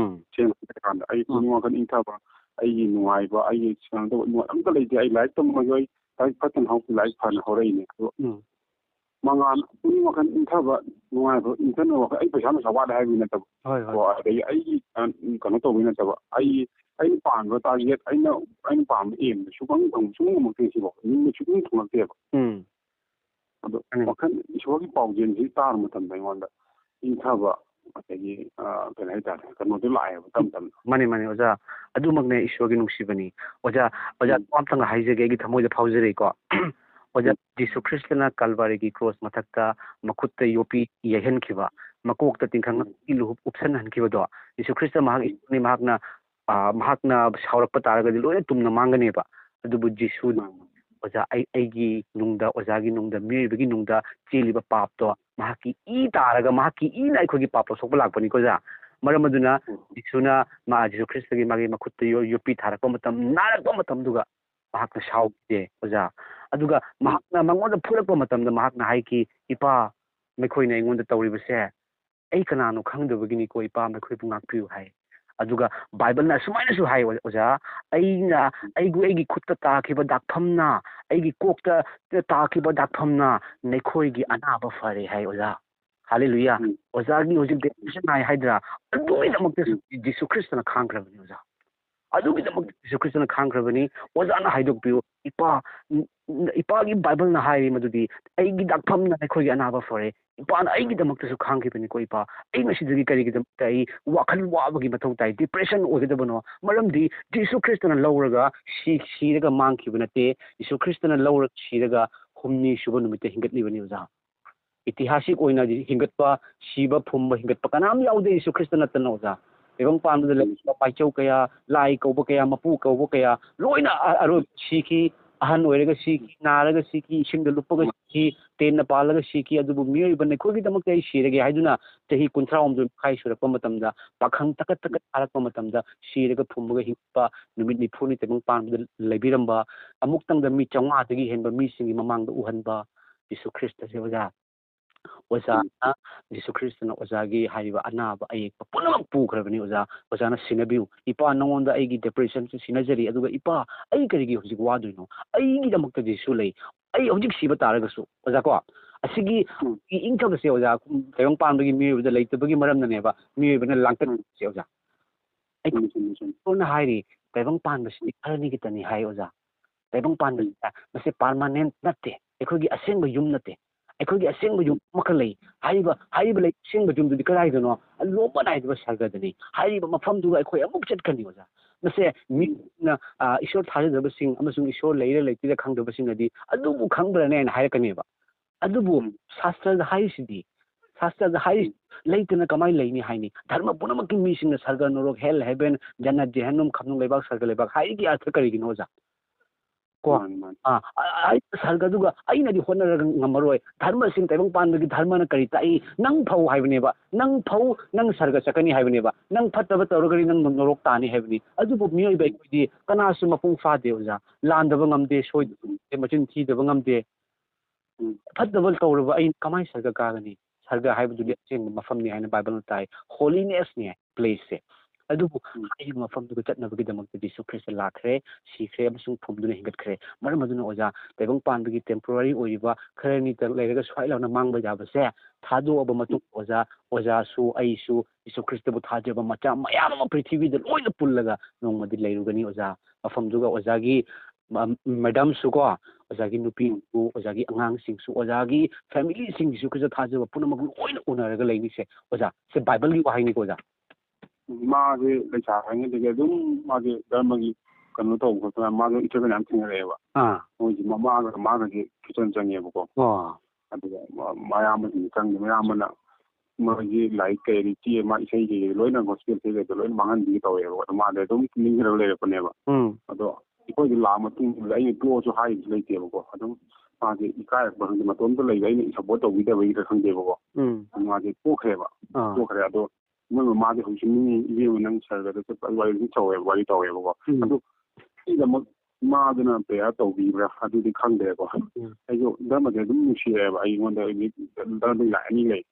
ꯁꯦꯡꯅ ꯍꯥꯏꯔꯀꯥꯟꯗ ꯑꯩ ꯄꯨꯛꯅꯤꯡ ꯋꯥꯈꯜ ꯏꯪꯊꯕ ꯑꯩꯒꯤ ꯅꯨꯡꯉꯥꯏꯕ ꯑꯩꯒꯤ ꯀꯩꯅꯣ ꯇꯧꯕ ꯅꯨꯡꯉꯥꯏ ꯑꯝꯇ ꯂꯩꯇꯦ ꯑꯩ ꯂꯥꯏꯔꯤꯛ ꯇꯝꯃꯒ ꯑꯩ ꯂꯥꯏꯔꯤꯛ ꯐꯠꯇꯅ ꯍꯧꯔꯛꯄ ꯂꯥꯏꯔꯤꯛ ꯐꯅ ꯍꯧꯔꯛꯏꯅꯦ ꯑꯗꯣ ꯃꯉꯥꯜ ꯄꯨꯛꯅꯤꯡ ꯋꯥꯈꯜ ꯏꯪꯊꯕ ꯅꯨꯡꯉꯥꯏꯕ ꯏꯪꯊꯅ ꯋꯥꯈꯜ ꯑꯩ ꯄꯩꯁꯥ ꯅꯨꯡꯁꯥ ꯋꯥꯠꯂꯦ ꯍꯥꯏꯕꯒꯤ ꯅꯠꯇꯕ ꯑꯗꯒꯤ ꯑꯩꯒꯤ ꯀꯩꯅꯣ ꯇꯧꯕꯒꯤ ꯅꯠꯇꯕ ꯑꯩꯅ ꯄꯥꯝꯕ ꯇꯥꯔꯒꯦꯠ ꯑꯩꯅ ꯄꯥꯝꯕ ꯑꯦꯝꯗ ꯁꯨꯡꯉꯝꯃꯛꯇꯦ ꯁꯤꯐꯥꯎ ꯃꯤꯅ ꯁꯨꯡ ꯊꯨꯡꯂꯛꯇꯦꯕ ꯑꯗꯣ ꯋꯥꯈꯜ ꯏꯁꯣꯔꯒꯤ ꯄꯥꯎꯖꯦꯜꯁꯤ ꯇꯥꯕ ꯃꯇꯝꯗ ꯑꯩꯉꯣꯟꯗ ꯏꯪꯊꯕ ꯑꯗꯒꯤ ꯀꯩ ꯍꯥꯏꯇꯥꯔꯦ ꯀꯩꯅꯣꯗꯣ ꯂꯥꯛꯑꯦꯕ ꯇꯞ ꯇꯞꯅ ꯃꯥꯅꯤ ꯑꯣꯖꯥ ꯑꯗꯨꯃꯛꯅꯦ ꯏꯁꯣꯔꯒꯤ ꯅꯨꯡꯁꯤꯕꯅꯤ ꯑꯣꯖꯥ ꯑꯝꯇꯪ ꯍꯥꯏꯖꯒꯦ ꯑꯩꯒꯤ ꯊꯃꯣꯏꯗ ꯐꯥꯎꯖꯔꯤꯀꯣ ꯑꯣꯖꯥ ꯖꯤꯁꯨ ꯈ꯭ꯔꯤꯁꯇꯅ ꯀꯜꯚꯥꯔꯤꯒꯤ ꯀ꯭ꯔꯣꯁ ꯃꯊꯛꯇ ꯃꯈꯨꯠꯇ ꯌꯣꯄꯤ ꯌꯩꯍꯟꯈꯤꯕ ꯃꯀꯣꯛꯇ ꯇꯤꯡꯈꯪ ꯂꯨꯍꯨꯞ ꯎꯞꯁꯟꯍꯟꯈꯤꯕꯗꯣ ꯖꯤꯁꯨ ꯈ꯭ꯔꯤꯁꯇ ꯃꯍꯥꯛ ꯏꯁꯣꯔꯅꯤ ꯃꯍꯥꯛꯅ ꯁꯥꯎꯔꯛꯄ ꯇꯥꯔꯒꯗꯤ ꯂꯣꯏꯅ ꯇꯨꯝꯅ ꯃꯥꯡꯒꯅꯦꯕ ꯑꯗꯨꯕꯨ ꯖꯤꯁꯨꯅ ꯑꯣꯖꯥ ꯑꯩꯒꯤ ꯅꯨꯡꯗ ꯑꯣꯖꯥꯒꯤ ꯅꯨꯡꯗ ꯃꯤꯑꯣꯏꯕꯒꯤ ꯅꯨꯡꯗ ꯆꯦꯜꯂꯤꯕ ꯄꯥꯞꯇꯣ ꯃꯍꯥꯛꯀꯤ ꯏ ꯇꯥꯔꯒ ꯃꯍꯥꯛꯀꯤ ꯏꯅ ꯑꯩꯈꯣꯏꯒꯤ ꯄꯥꯞ ꯂꯧꯊꯣꯛꯄ ꯂꯥꯛꯄꯅꯤꯀꯣ ꯑꯣꯖꯥ ꯃꯔꯝ ꯑꯗꯨꯅ ꯖꯤꯁꯨꯅ ꯖꯤꯁꯨ ꯈ꯭ꯔꯤꯁꯇꯒꯤ ꯃꯥꯒꯤ ꯃꯈꯨꯠꯇ ꯌꯣꯄꯤ ꯊꯥꯔꯛꯄ ꯃꯇꯝ ꯅꯥꯔꯛꯄ ꯃꯇꯝꯗꯨꯒ ꯃꯍꯥꯛꯅ ꯁꯥꯎꯈꯤꯗꯦ ꯑꯣꯖꯥ ꯑꯗꯨꯒ ꯃꯍꯥꯛꯅ ꯃꯉꯣꯟꯗ ꯐꯨꯔꯛꯄ ꯃꯇꯝꯗ ꯃꯍꯥꯛꯅ ꯍꯥꯏꯈꯤ ꯏꯄꯥ ꯃꯈꯣꯏꯅ ꯑꯩꯉꯣꯟꯗ ꯇꯧꯔꯤꯕꯁꯦ ꯑꯩ ꯀꯅꯥꯅꯣ ꯈꯪꯗꯕꯒꯤꯅꯤꯀꯣ ꯏꯄꯥ ꯃꯈꯣꯏꯕꯨ ꯉꯥꯛꯄꯤꯌꯨ ꯍꯥꯏ ꯑꯗꯨꯒ ꯕꯥꯏꯕꯜꯅ ꯑꯁꯨꯃꯥꯏꯅꯁꯨ ꯍꯥꯏ ꯑꯣꯖꯥ ꯑꯩꯒꯤ ꯈꯨꯠꯇ ꯇꯥꯈꯤꯕ ꯗꯥꯛꯐꯝꯅ ꯑꯩꯒꯤ ꯀꯣꯛꯇ ꯇꯥꯈꯤꯕ ꯗꯥꯛꯐꯝꯅ ꯅꯈꯣꯏꯒꯤ ꯑꯅꯥꯕ ꯐꯔꯦ ꯍꯥꯏ ꯑꯣꯖꯥ ꯍꯜꯂꯦꯂꯨꯌꯥ ꯑꯣꯖꯥꯒꯤ ꯍꯧꯖꯤꯛ ꯗꯤꯄ꯭ꯔꯦꯁꯟ ꯅꯥꯏ ꯍꯥꯏꯗ꯭ꯔꯥ ꯑꯗꯨꯒꯤꯗꯃꯛꯇꯁꯨ ꯖꯤꯁꯨ ꯈ꯭ꯔꯤꯁꯇꯅ ꯈꯥꯡꯈ꯭ꯔꯕꯅꯤ ꯑꯣꯖꯥ ꯑꯗꯨꯒꯤꯗꯃꯛꯇ ꯖꯤꯁꯨ ꯈ꯭ꯔꯤꯁꯇꯅ ꯈꯥꯡꯈ꯭ꯔꯕꯅꯤ ꯑꯣꯖꯥꯅ ꯍꯥꯏꯗꯣꯛꯄꯤꯌꯨ ꯏꯄꯥꯒꯤ ꯕꯥꯏꯕꯜꯅ ꯍꯥꯏꯔꯤ ꯃꯗꯨꯗꯤ ꯑꯩꯒꯤ ꯗꯥꯛꯐꯝꯅ ꯑꯩꯈꯣꯏꯒꯤ ꯑꯅꯥꯕ ꯐꯔꯦ ꯏꯄꯥꯅ ꯑꯩꯒꯤꯗꯃꯛꯇꯁꯨ ꯈꯥꯡꯈꯤꯕꯅꯤꯀꯣ ꯏꯄꯥ ꯑꯩ ꯃꯁꯤꯗꯒꯤ ꯀꯔꯤꯒꯤꯗꯃꯛꯇ ꯑꯩ ꯋꯥꯈꯜ ꯋꯥꯕꯒꯤ ꯃꯊꯧ ꯇꯥꯏ ꯗꯤꯄ꯭ꯔꯦꯁꯟ ꯑꯣꯏꯒꯗꯕꯅꯣ ꯃꯔꯝꯗꯤ ꯖꯤꯁꯨ ꯈ꯭ꯔꯤꯁꯇꯅ ꯂꯧꯔꯒ ꯁꯤꯔꯒ ꯃꯥꯡꯈꯤꯕ ꯅꯠꯇꯦ ꯖꯤꯁꯨ ꯈ꯭ꯔꯤꯁꯇꯅ ꯂꯧꯔꯒ ꯁꯤꯔꯒ ꯍꯨꯝꯅꯤ ꯁꯨꯕ ꯅꯨꯃꯤꯠꯇ ꯍꯤꯡꯒꯠꯂꯤꯕꯅꯤ ꯑꯣꯖꯥ ꯏꯇꯤꯍꯥꯁꯤꯛ ꯑꯣꯏꯅ ꯍꯤꯡꯒꯠꯄ ꯁꯤꯕ ꯐꯨꯝꯕ ꯍꯤꯡꯒꯠꯄ ꯀꯅꯥꯝ ꯌꯥꯎꯗꯦ ꯖꯤꯁꯨ ꯈ꯭ꯔꯤꯁꯇ ꯅꯠꯇꯅ ꯑꯣꯖꯥ ꯇꯥꯏꯕꯪ ꯄꯥꯟꯕꯗ ꯂꯩꯔꯤꯕ ꯄꯥꯏꯆꯧ ꯀꯌꯥ, ꯂꯥꯏ ꯀꯧꯕ ꯀꯌꯥ, ꯃꯄꯨ ꯀꯧꯕ ꯀꯌꯥ ꯂꯣꯏꯅ ꯑꯔꯣꯏꯕ ꯁꯤꯈꯤ, ꯑꯍꯟ ꯑꯣꯏꯔꯒ ꯁꯤꯈꯤ, ꯅꯥꯔꯒ ꯁꯤꯈꯤ, ꯏꯁꯤꯡꯗ ꯂꯨꯞꯄꯒ ꯁꯤꯈꯤ, ꯇꯦꯟꯅ ꯄꯥꯜꯂꯒ ꯁꯤꯈꯤ. ꯑꯗꯨꯕꯨ ꯃꯤꯑꯣꯏꯕꯅ ꯑꯩꯈꯣꯏꯒꯤꯗꯃꯛꯇ ꯑꯩ ꯁꯤꯔꯒꯦ ꯍꯥꯏꯗꯨꯅ ꯆꯍꯤ 39 ꯃꯈꯥꯏ ꯁꯨꯔꯛꯄ ꯃꯇꯝꯗ ꯄꯥꯈꯪ ꯇꯀꯠ ꯇꯀꯠ ꯊꯥꯔꯛꯄ ꯃꯇꯝꯗ ꯁꯤꯔꯒ ꯐꯨꯝꯃꯒ ꯍꯤꯡꯕ ꯅꯨꯃꯤꯠ 90ꯅꯤ ꯇꯥꯏꯕꯪ ꯄꯥꯟꯕꯗ ꯂꯩꯕꯤꯔꯝꯕ, ꯑꯃꯨꯛꯇꯪꯗ ꯃꯤ 500ꯗꯒꯤ ꯍꯦꯟꯕ ꯃꯤꯁꯤꯡꯒꯤ ꯃꯃꯥꯡꯗ ꯎꯍꯟꯕ ꯖꯤꯁꯨ ꯈ꯭ꯔꯤꯁꯇꯁꯦ ꯑꯣꯖꯥ. ꯑꯣꯖꯥꯅ ꯖꯤꯁꯨ ꯈ꯭ꯔꯤꯁꯇꯅ ꯑꯣꯖꯥꯒꯤ ꯍꯥꯏꯔꯤꯕ ꯑꯅꯥꯕ ꯑꯌꯦꯛꯄ ꯄꯨꯝꯅꯃꯛ ꯄꯨꯈ꯭ꯔꯕꯅꯤ ꯑꯣꯖꯥ. ꯑꯣꯖꯥꯅ ꯁꯤꯟꯅꯕꯤꯌꯨ. ꯏꯄꯥ ꯅꯉꯣꯟꯗ ꯑꯩꯒꯤ ꯗꯤꯄ꯭ꯔꯦꯁꯟꯁꯨ ꯁꯤꯟꯅꯖꯔꯤ, ꯑꯗꯨꯒ ꯏꯄꯥ ꯑꯩ ꯀꯔꯤꯒꯤ ꯍꯧꯖꯤꯛ ꯋꯥꯗꯣꯏꯅꯣ? ꯑꯩꯒꯤꯗꯃꯛꯇ ꯖꯤꯁꯨ ꯂꯩ. ꯑꯩ ꯍꯧꯖꯤक ꯁꯤꯕ ꯇꯥꯔꯒꯁꯨ ꯑꯣꯖꯥ ꯀꯣ ꯑꯁꯤꯒꯤ ꯏꯪꯊꯕꯁꯦ ꯑꯣꯖꯥ ꯇꯥꯏꯕꯪ ꯄꯥꯟꯕꯒꯤ ꯃꯤꯑꯣꯏꯕꯗ ꯂꯩꯇꯕꯒꯤ ꯃꯔꯝꯅꯅꯦꯕ ꯃꯤꯑꯣꯏꯕꯅ ꯂꯥꯡꯇꯛꯁꯦ ꯑꯣꯖꯥ. ꯑꯩꯈꯣꯏꯅ ꯍꯥꯏꯔꯤ ꯇꯥꯏꯕꯪ ꯄꯥꯟꯕꯁꯤꯗꯤ ꯈꯔꯅꯤ ꯈꯤꯇꯅꯤ ꯍꯥꯏ ꯑꯣꯖꯥ. ꯇꯥꯏꯕꯪ ꯄꯥꯟꯕꯁꯤꯗ ꯃꯁꯤ ꯄꯥꯔꯃꯥꯅꯦꯟꯠ ꯅꯠꯇꯦ, ꯑꯩꯈꯣꯏꯒꯤ ꯑꯁꯦꯡꯕ ꯌꯨꯝ ꯅꯠꯇꯦ. ꯑꯩꯈꯣꯏꯒꯤ ꯑꯁꯦꯡꯕ ꯌꯨꯝ ꯑꯃꯈꯛ ꯂꯩ. ꯍꯥꯏꯔꯤꯕ ꯂꯩ ꯑꯁꯦꯡꯕ ꯌꯨꯝꯗꯨꯗꯤ ꯀꯗꯥꯏꯗꯅꯣ? ꯂꯣꯞꯄ ꯅꯥꯏꯗꯕ ꯁꯔꯒꯗꯅꯤ. ꯍꯥꯏꯔꯤꯕ ꯃꯐꯝꯗꯨꯒ ꯑꯩꯈꯣꯏ ꯑꯃꯨꯛ ꯆꯠꯀꯅꯤ ꯑꯣꯖꯥ. ꯃꯁꯦ ꯃꯤꯅ ꯏꯁꯣꯔ ꯊꯥꯖꯗꯕꯁꯤꯡ ꯑꯃꯁꯨꯡ ꯏꯁꯣꯔ ꯂꯩꯔ ꯂꯩꯇꯦꯗ ꯈꯪꯗꯕꯁꯤꯡꯅꯗꯤ ꯑꯗꯨꯕꯨ ꯈꯪꯕ꯭ꯔꯅꯦꯅ ꯍꯥꯏꯔꯛꯀꯅꯦꯕ. ꯑꯗꯨꯕꯨ ꯁꯥꯁꯇ꯭ꯔꯗ ꯍꯥꯏꯔꯤꯁꯤꯗꯤ ꯂꯩꯇꯅ ꯀꯃꯥꯏꯅ ꯂꯩꯅꯤ ꯍꯥꯏꯅꯤ? ꯙꯔꯃ ꯄꯨꯝꯅꯃꯛꯀꯤ ꯃꯤꯁꯤꯡꯅ ꯁꯔꯒ ꯅꯣꯔꯣꯛ ꯍꯦꯜ ꯍꯦꯚꯦꯟ ꯖꯟꯅꯠ ꯖꯦꯍꯟꯅꯝ ꯈꯝꯅꯨꯡ ꯂꯩꯕꯥꯛ ꯁꯔꯒ ꯂꯩꯕꯥꯛ ꯍꯥꯏꯔꯤꯒꯤ ꯑꯔꯊ ꯀꯔꯤꯒꯤꯅꯣ ꯑꯣꯖꯥ? ꯀꯣ ꯁꯔꯒꯗꯨꯒ ꯑꯩꯅꯗꯤ ꯍꯣꯠꯅꯔꯒ ꯉꯝꯃꯔꯣꯏ. ꯙꯔꯃꯁꯤꯡ ꯇꯥꯏꯕꯪ ꯄꯥꯟꯕꯒꯤ ꯙꯔꯃꯅ ꯀꯔꯤ ꯇꯥꯛꯏ? ꯅꯪ ꯐꯧ ꯍꯥꯏꯕꯅꯦꯕ. ꯅꯪ ꯐꯧ ꯅꯪ ꯁꯔꯒ ꯆꯠꯀꯅꯤ ꯍꯥꯏꯕꯅꯦꯕ. ꯅꯪ ꯐꯠꯇꯕ ꯇꯧꯔꯒꯗꯤ ꯅꯪ ꯅꯣꯔꯣꯛ ꯇꯥꯅꯤ ꯍꯥꯏꯕꯅꯤ. ꯑꯗꯨꯕꯨ ꯃꯤꯑꯣꯏꯕ ꯑꯩꯈꯣꯏꯗꯤ ꯀꯅꯥꯁꯨ ꯃꯄꯨꯡ ꯐꯥꯗꯦ ꯑꯣꯖꯥ. ꯂꯥꯟꯗꯕ ꯉꯝꯗꯦ, ꯁꯣꯏꯗꯕ ꯉꯝꯗꯦ, ꯃꯆꯤꯟ ꯊꯤꯗꯕ ꯉꯝꯗꯦ. ꯐꯠꯇꯕ ꯇꯧꯔꯕ ꯑꯩ ꯀꯃꯥꯏꯅ ꯁꯔꯒ ꯀꯥꯒꯅꯤ? ꯁꯔꯒ ꯍꯥꯏꯕꯗꯨꯗꯤ ꯑꯁꯦꯡꯕ ꯃꯐꯝꯅꯤ ꯍꯥꯏꯅ ꯕꯥꯏꯕꯜꯅ ꯇꯥꯏ. ꯍꯣꯂꯤꯅꯦꯁꯅꯦ ꯄ꯭ꯂꯦꯁꯁꯦ. ꯑꯗꯨꯕꯨ ꯍꯥꯏꯔꯤꯕ ꯃꯐꯝꯗꯨꯗ ꯆꯠꯅꯕꯒꯤꯗꯃꯛꯇ ꯖꯤꯁꯨ ꯈ꯭ꯔꯤꯁꯇ ꯂꯥꯛꯈ꯭ꯔꯦ, ꯁꯤꯈ꯭ꯔꯦ ꯑꯃꯁꯨꯡ ꯐꯨꯝꯗꯨꯅ ꯍꯤꯡꯒꯠꯈ꯭ꯔꯦ. ꯃꯔꯝ ꯑꯗꯨꯅ ꯑꯣꯖꯥ ꯇꯥꯏꯕꯪ ꯄꯥꯟꯕꯒꯤ ꯇꯦꯝꯄꯣꯔꯔꯤ ꯑꯣꯏꯔꯤꯕ ꯈꯔꯅꯤꯇ ꯂꯩꯔꯒ ꯁ꯭ꯋꯥꯏ ꯂꯥꯎꯅ ꯃꯥꯡꯕ ꯌꯥꯕꯁꯦ ꯊꯥꯗꯣꯛꯑꯕ ꯃꯇꯨꯡ ꯑꯣꯖꯥꯁꯨ ꯑꯩꯁꯨ ꯖꯤꯁꯨ ꯈ꯭ꯔꯤꯁꯇꯕꯨ ꯊꯥꯖꯕ ꯃꯆꯥ ꯃꯌꯥꯝ ꯑꯃ ꯄ꯭ꯔꯤꯊꯤꯕꯤꯗ ꯂꯣꯏꯅ ꯄꯨꯜꯂꯒ ꯅꯣꯡꯃꯗꯤ ꯂꯩꯔꯨꯒꯅꯤ ꯑꯣꯖꯥ. ꯃꯐꯝꯗꯨꯒ ꯑꯣꯖꯥꯒꯤ ꯃꯦꯗꯥꯝꯁꯨ ꯀꯣ, ꯑꯣꯖꯥꯒꯤ ꯅꯨꯄꯤꯁꯨ, ꯑꯣꯖꯥꯒꯤ ꯑꯉꯥꯡꯁꯤꯡꯁꯨ, ꯑꯣꯖꯥꯒꯤ ꯐꯦꯃꯤꯂꯤꯁꯤꯡꯁꯤꯁꯨ ꯈ꯭ꯔꯤꯁꯇ ꯊꯥꯖꯕ ꯄꯨꯝꯅꯃꯛ ꯂꯣꯏꯅ ꯎꯅꯔꯒ ꯂꯩꯅꯤꯁꯦ ꯑꯣꯖꯥ. ꯁꯤ ꯕꯥꯏꯕꯜꯒꯤ ꯋꯥꯍꯩꯅꯤꯀꯣ ꯑꯣꯖꯥ. ꯃꯥꯁꯦ ꯂꯩꯁꯥꯔꯤꯉꯩꯗꯒꯤ ꯑꯗꯨꯝ ꯃꯥꯁꯦ ꯙꯔꯃꯒꯤ ꯀꯩꯅꯣ ꯇꯧꯕ ꯈꯣꯠꯄ ꯃꯥꯁꯨ ꯏꯊꯛ ꯃꯌꯥꯝ ꯊꯦꯡꯅꯔꯛꯑꯦꯕ. ꯃꯣꯏꯁꯤ ꯃꯥꯒꯁꯦ ꯈꯤꯆꯟ ꯆꯪꯉꯦꯕꯀꯣ. ꯑꯗꯨꯒ ꯃꯌꯥꯝꯕꯁꯤꯡ ꯆꯪꯉꯦ. ꯃꯌꯥꯝꯕꯅ ꯃꯣꯏꯒꯤ ꯂꯥꯏꯔꯤꯛ ꯀꯩ ꯆꯦ ꯃꯥ ꯏꯁꯩ ꯀꯩ ꯂꯣꯏꯅ ꯒꯣꯁꯄꯦꯜ ꯀꯩꯀꯩꯗꯣ ꯂꯣꯏꯅ ꯃꯥꯡꯍꯟꯕꯤꯒꯦ ꯇꯧꯋꯦꯕ. ꯑꯗꯣ ꯃꯥꯗꯤ ꯑꯗꯨꯝ ꯅꯤꯡꯈ꯭ꯔꯒ ꯂꯩꯔꯛꯄꯅꯦꯕ. ꯑꯗꯣ ꯑꯩꯈꯣꯏꯗꯤ ꯂꯥꯛꯑ ꯃꯇꯨꯡꯗ ꯑꯩꯅ ꯇꯣꯛꯑꯁꯨ ꯍꯥꯏꯕꯁꯨ ꯂꯩꯇꯦꯕꯀꯣ. ꯑꯗꯨꯝ ꯃꯥꯁꯦ ꯏꯀꯥꯏꯔꯛꯄ ꯈꯪꯗꯦ, ꯃꯇꯣꯝꯇ ꯂꯩꯕ ꯑꯩꯅ ꯁꯞꯄꯣꯔꯠ ꯇꯧꯕꯤꯗꯕꯒꯤꯔ ꯈꯪꯗꯦꯕꯀꯣ. ꯃꯥꯁꯦ ꯇꯣꯛꯈ꯭ꯔꯦꯕ. ꯇꯣꯛꯈ꯭ꯔꯦ. ꯑꯗꯣ ꯃꯣꯏ ꯃꯃꯥꯁꯦ ꯍꯧꯖꯤꯛ ꯏꯕꯦꯝꯃ ꯅꯪ ꯁꯔꯒꯗ ꯆꯠꯄ ꯋꯥꯔꯤ ꯑꯗꯨꯝ ꯋꯥꯔꯤ ꯇꯧꯋꯦꯕꯀꯣ. ꯑꯗꯨ ꯑꯩꯒꯤꯗꯃꯛ ꯃꯥꯗꯨꯅ ꯄ꯭ꯔꯦꯌꯔ ꯇꯧꯕꯤꯕ꯭ꯔꯥ ꯑꯗꯨꯗꯤ ꯈꯪꯗ꯭ꯔꯦꯀꯣ. ꯑꯩꯁꯨ ꯙꯔꯃꯁꯦ ꯑꯗꯨꯝ ꯅꯨꯡꯁꯤꯔꯦꯕ. ꯑꯩꯉꯣꯟꯗ ꯙꯔꯃꯒꯤ ꯂꯥꯏ ꯑꯅꯤ ꯂꯩ.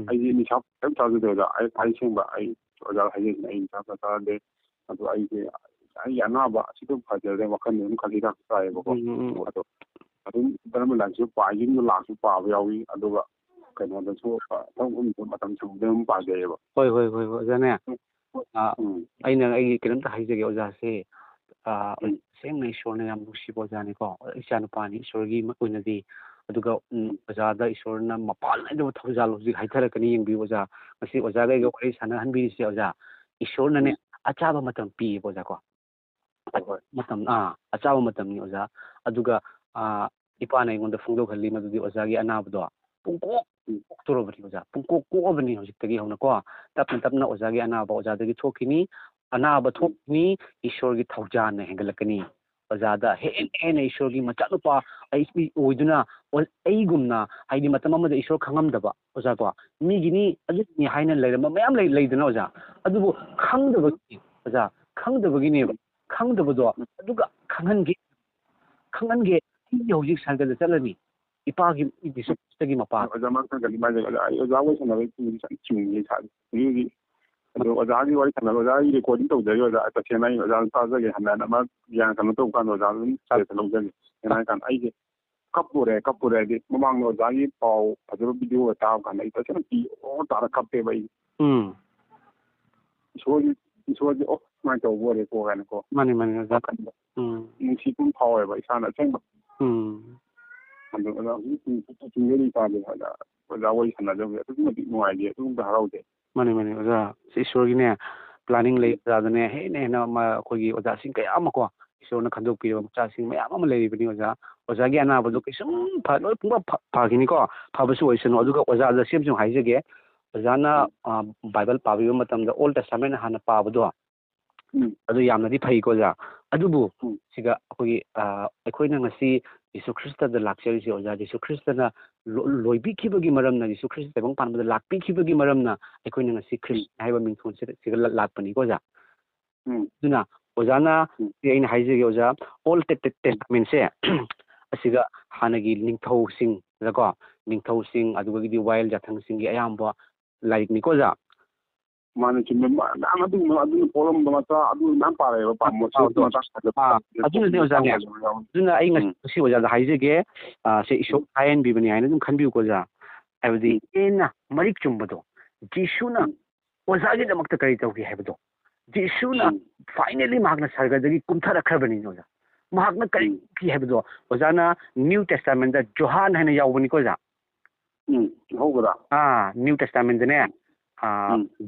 ꯑꯩꯁꯦ ꯅꯤꯁꯥ ꯀꯩꯝ ꯆꯥꯖꯗꯦ ꯑꯣꯖꯥ. ꯑꯩ ꯑꯁꯦꯡꯕ ꯑꯩ ꯑꯣꯖꯥ ꯍꯥꯏꯖꯩꯁꯤꯅ ꯑꯩ ꯅꯤꯁꯥ ꯆꯥꯗꯦ. ꯑꯗꯣ ꯑꯩꯁꯦ ꯑꯩꯒꯤ ꯑꯅꯥꯕ ꯑꯁꯤꯗ ꯐꯖꯔꯦ ꯋꯥꯈꯜꯗ ꯑꯗꯨꯝ ꯈꯜꯂꯤ ꯍꯤꯗꯥꯛ ꯆꯥꯏꯌꯦꯕꯀꯣ. ꯑꯗꯣ ꯑꯗꯨꯝ ꯙꯔꯃ ꯂꯥꯏꯔꯤꯛꯁꯨ ꯌꯨꯝꯗ ꯂꯥꯛꯁꯨ ꯄꯥꯕ ꯌꯥꯎꯏ. ꯑꯗꯨꯒ ꯀꯩꯅꯣꯗꯁꯨ ꯃꯇꯝ ꯁꯪꯕꯗ ꯑꯗꯨꯝ ꯄꯥꯖꯩꯌꯦꯕ. ꯍꯣꯏ ꯑꯣꯖꯥꯅꯦ. ꯑꯩꯅ ꯑꯩꯒꯤ ꯀꯩꯅꯣꯝꯇ ꯍꯥꯏꯖꯒꯦ ꯑꯣꯖꯥꯁꯦ. ꯁꯦꯡꯅ ꯏꯁꯣꯔꯅ ꯌꯥꯝ ꯅꯨꯡꯁꯤꯕ ꯑꯣꯖꯥꯅꯤꯀꯣ. ꯏꯆꯥꯅꯨꯄꯥꯅꯤ ꯏꯁꯣꯔꯒꯤ ꯑꯣꯏꯅꯗꯤ. ꯑꯗꯨꯒ ꯑꯣꯖꯥꯗ ꯏꯁꯣꯔꯅ ꯃꯄꯥꯟ ꯅꯥꯏꯗꯕ ꯊꯧꯖꯥꯜ ꯍꯧꯖꯤꯛ ꯍꯥꯏꯊꯔꯛꯀꯅꯤ ꯌꯦꯡꯕꯤꯌꯨ ꯑꯣꯖꯥ. ꯉꯁꯤ ꯑꯣꯖꯥꯒꯩꯒ ꯋꯥꯔꯤ ꯁꯥꯟꯅꯍꯟꯕꯤꯔꯤꯁꯦ ꯑꯣꯖꯥ. ꯏꯁꯣꯔꯅꯅꯦ ꯑꯆꯥꯕ ꯃꯇꯝ ꯄꯤꯌꯦꯕ ꯑꯣꯖꯥ ꯀꯣ. ꯑꯆꯥꯕ ꯃꯇꯝꯅꯤ ꯑꯣꯖꯥ. ꯑꯗꯨꯒ ꯏꯄꯥꯅ ꯑꯩꯉꯣꯟꯗ ꯐꯣꯡꯗꯣꯛꯍꯜꯂꯤ ꯃꯗꯨꯗꯤ ꯑꯣꯖꯥꯒꯤ ꯑꯅꯥꯕꯗꯣ ꯄꯨꯡꯀꯣꯛꯇꯣꯔꯕꯅꯤ ꯑꯣꯖꯥ. ꯄꯨꯡꯀꯣꯛ ꯀꯣꯛꯑꯕꯅꯤ ꯍꯧꯖꯤꯛꯇꯒꯤ ꯍꯧꯅꯀꯣ. ꯇꯞꯅ ꯇꯞꯅ ꯑꯣꯖꯥꯒꯤ ꯑꯅꯥꯕ ꯑꯣꯖꯥꯗꯒꯤ ꯊꯣꯛꯈꯤꯅꯤ. ꯑꯅꯥꯕ ꯊꯣꯛꯈꯤꯅꯤ. ꯏꯁꯣꯔꯒꯤ ꯊꯧꯖꯥꯜꯅ ꯍꯦꯟꯒꯠꯂꯛꯀꯅꯤ. ꯑꯣꯖꯥꯗ ꯍꯦꯟꯅ ꯏꯁꯣꯔꯒꯤ ꯃꯆꯥꯅꯨꯄꯥ ꯑꯩ ꯑꯣꯏꯗꯨꯅ ꯑꯩꯒꯨꯝꯅ ꯍꯥꯏꯗꯤ ꯃꯇꯝ ꯑꯃꯗ ꯏꯁꯣꯔ ꯈꯪꯉꯝꯗꯕ ꯑꯣꯖꯥ ꯀꯣ. ꯃꯤꯒꯤꯅꯤ ꯑꯗꯨꯅꯤ ꯍꯥꯏꯅ ꯂꯩꯔꯝꯕ ꯃꯌꯥꯝ ꯂꯩꯗꯅ ꯑꯣꯖా. ꯑꯗꯨꯕꯨ ꯈꯪꯗꯕꯒꯤ ꯑꯣꯖꯥ, ꯈꯪꯗꯕꯒꯤꯅꯦꯕ. ꯈꯪꯗꯕꯗꯣ ꯑꯗꯨꯒ ꯈꯪꯍꯟꯒꯦ. ꯑꯩ ꯍꯧꯖꯤꯛ ꯁꯔꯒꯗ ꯆꯠꯂꯅꯤ. ꯏꯄꯥꯒꯤ ꯖꯤꯁꯨꯒꯤ ꯃꯄꯥ. ꯑꯣꯖꯥ ꯑꯩ ꯑꯣꯖꯥ ꯋꯥꯔꯤ ꯁꯥꯟꯅꯕꯒꯤ ꯆꯤꯡꯉꯦ ꯏꯁꯥꯁꯦ. ꯑꯗꯣ ꯑꯣꯖꯥꯒꯤ ꯋꯥꯔꯤ ꯁꯥꯟꯅꯕ ꯑꯣꯖꯥꯒꯤ ꯔꯦꯀꯣꯔꯗꯤꯡ ꯇꯧꯖꯒꯦ ꯑꯣꯖꯥ. ꯇꯁꯦꯡꯅ ꯑꯩ ꯑꯣꯖꯥ ꯇꯥꯖꯒꯦ. ꯍꯟꯗꯛ ꯑꯃ ꯒ꯭ꯌꯥꯟ ꯀꯩꯅꯣ ꯇꯧꯕ ꯀꯥꯟꯗ ꯑꯣꯖꯥ ꯑꯗꯨꯝ ꯁꯥꯏꯠꯇ ꯂꯧꯖꯒꯦ. ꯀꯩꯅꯣ ꯍꯥꯏꯀꯥꯟꯗ ꯑꯩꯁꯦ ꯀꯞꯄꯨꯔꯦ ꯍꯥꯏꯗꯤ ꯃꯃꯥꯡꯗ ꯑꯣꯖꯥꯒꯤ ꯄꯥꯎ ꯐꯖꯕ ꯚꯤꯗꯤꯑꯣꯒ ꯇꯥꯕ ꯀꯥꯟꯗ ꯑꯩ ꯇꯁꯦꯡꯅ ꯄꯤ ꯇꯥꯔ ꯀꯞꯄꯦꯕ ꯑꯩ. ꯏꯁꯣꯔꯁꯦ ꯁꯨꯃꯥꯏꯅ ꯇꯧꯕ ꯑꯣꯏꯔꯦꯀꯣ ꯀꯥꯏꯅꯀꯣ. ꯃꯥꯅꯤ ꯑꯣꯖꯥ. ꯅꯨꯡꯁꯤꯕ ꯐꯥꯎꯋꯦꯕ ꯏꯁꯥꯅ ꯑꯁꯦꯡꯕ. ꯑꯗꯣ ꯑꯣꯖꯥ ꯍꯧꯖꯤꯛ ꯆꯤꯡꯖꯔꯤ ꯇꯥꯗꯦ ꯑꯣꯖꯥ ꯋꯥꯔꯤ ꯁꯥꯟꯅꯖꯕꯁꯦ ꯑꯗꯨꯛꯀꯤ ꯃꯇꯤꯛ ꯅꯨꯡꯉꯥꯏꯖꯩ. ꯑꯗꯨꯛꯀꯤ ꯍꯔꯥꯎꯖꯩ. ꯃꯥꯅꯤ ꯑꯣꯖꯥ. ꯁꯤ ꯏꯁꯣꯔꯒꯤꯅꯦ ꯄ꯭ꯂꯥꯅꯤꯡ ꯂꯩ ꯑꯣꯖꯥꯗꯅꯦ. ꯍꯦꯟꯅ ꯑꯩꯈꯣꯏꯒꯤ ꯑꯣꯖꯥꯁꯤꯡ ꯀꯌꯥ ꯑꯃꯀꯣ ꯏꯁꯣꯔꯅ ꯈꯟꯗꯣꯛꯄꯤꯔꯕ ꯃꯆꯥꯁꯤꯡ ꯃꯌꯥꯝ ꯑꯃ ꯂꯩꯔꯤꯕꯅꯤ ꯑꯣꯖꯥ. ꯑꯣꯖꯥꯒꯤ ꯑꯅꯥꯕꯗꯣ ꯀꯩꯁꯨꯝ ꯂꯣꯏ ꯄꯨꯡꯐ ꯐꯈꯤꯅꯤꯀꯣ. ꯐꯕꯁꯨ ꯑꯣꯏꯁꯅꯨ. ꯑꯗꯨꯒ ꯑꯣꯖꯥꯗ ꯁꯦꯝꯁꯨ ꯍꯥꯏꯖꯒꯦ. ꯑꯣꯖꯥꯅ ꯕꯥꯏꯕꯜ ꯄꯥꯕꯤꯕ ꯃꯇꯝꯗ ꯑꯣꯜ ꯇꯦꯁꯇꯥꯃꯦꯟ ꯍꯥꯟꯅ ꯄꯥꯕꯗꯣ ꯑꯗꯨ ꯌꯥꯝꯅꯗꯤ ꯐꯩꯀꯣ ꯑꯣꯖꯥ ꯑꯗꯨꯕꯨ ꯁꯤꯒ ꯑꯩꯈꯣꯏꯒꯤ ꯑꯩꯈꯣꯏꯅ ꯉꯁꯤ ꯌꯤꯁꯨ ꯈ꯭ꯔꯤꯁꯇꯗ ꯂꯥꯛꯆꯔꯤꯁꯦ ꯑꯣꯖꯥ ꯌꯤꯁꯨ ꯈ꯭ꯔꯤꯁꯇꯅ ꯂꯣꯏꯕꯤꯈꯤꯕꯒꯤ ꯃꯔꯝꯅ ꯌꯤꯁꯨ ꯈ꯭ꯔꯤꯁꯇ ꯇꯥꯏꯕꯪ ꯄꯥꯟꯕꯗ ꯂꯥꯛꯄꯤꯈꯤꯕꯒꯤ ꯃꯔꯝꯅ ꯑꯩꯈꯣꯏꯅ ꯉꯁꯤ ꯈ꯭ꯔꯤꯁ ꯍꯥꯏꯕ ꯃꯤꯡꯊꯣꯟꯁꯤꯗ ꯂꯥꯛꯄꯅꯤꯀꯣ ꯑꯣꯖꯥ ꯑꯗꯨꯅ ꯑꯣꯖꯥꯅ ꯑꯩꯅ ꯍꯥꯏꯖꯒꯦ ꯑꯣꯖꯥ ꯑꯣꯜ ꯇꯦꯁꯇꯥꯃꯦꯟꯁꯦ ꯑꯁꯤꯒ ꯍꯥꯟꯅꯒꯤ ꯅꯤꯡꯊꯧꯁꯤꯡꯗꯀꯣ ꯅꯤꯡꯊꯧꯁꯤꯡ ꯑꯗꯨꯗꯒꯤꯗꯤ ꯋꯥꯌꯦꯜ ꯖꯥꯊꯪꯁꯤꯡꯒꯤ ꯑꯌꯥꯝꯕ ꯂꯥꯏꯔꯤꯛꯅꯤꯀꯣ ꯑꯣꯖꯥ ꯃꯥꯅ ꯆꯨꯝꯃꯦ ꯃꯌꯥꯝ ꯑꯗꯨꯅ ꯄꯣꯛꯂꯝꯕ ꯃꯆꯥ ꯑꯗꯨ ꯃꯌꯥꯝ ꯄꯥꯔꯛꯑꯦꯕ ꯑꯗꯨꯅꯅꯦ ꯑꯣꯖꯥꯅꯦ ꯑꯗꯨꯅ ꯑꯩ ꯉꯁꯤ ꯑꯣꯖꯥꯗ ꯍꯥꯏꯖꯒꯦ ꯁꯤ ꯏꯁꯣꯔ ꯍꯥꯏꯍꯟꯕꯤꯕꯅꯤ ꯍꯥꯏꯅ ꯑꯗꯨꯝ ꯈꯟꯕꯤꯌꯨꯀꯣ ꯑꯣꯖꯥ ꯍꯥꯏꯕꯗꯤ ꯍꯦꯟꯅ ꯃꯔꯤꯛ ꯆꯨꯝꯕꯗꯣ ꯖꯤꯁꯨꯅ ꯑꯣꯖꯥꯒꯤꯗꯃꯛꯇ ꯀꯔꯤ ꯇꯧꯒꯦ ꯍꯥꯏꯕꯗꯣ ꯖꯤꯁꯨꯅ ꯐꯥꯏꯅꯦꯜꯂꯤ ꯃꯍꯥꯛꯅ ꯁꯔꯒꯗꯒꯤ ꯀꯨꯝꯊꯔꯛꯈ꯭ꯔꯕꯅꯤꯅ ꯑꯣꯖꯥ ꯃꯍꯥꯛꯅ ꯀꯔꯤ ꯄꯤ ꯍꯥꯏꯕꯗꯣ ꯑꯣꯖꯥꯅ ꯅ꯭ꯌꯨ ꯇꯦꯁꯇꯥꯃꯦꯟꯗ ꯖꯣꯍꯥꯟ ꯍꯥꯏꯅ ꯌꯥꯎꯕꯅꯤꯀꯣ ꯑꯣꯖꯥ ꯍꯧꯕꯗ ꯅ꯭ꯌꯨ ꯇꯦꯁꯇꯥꯃꯦꯟꯗꯅꯦ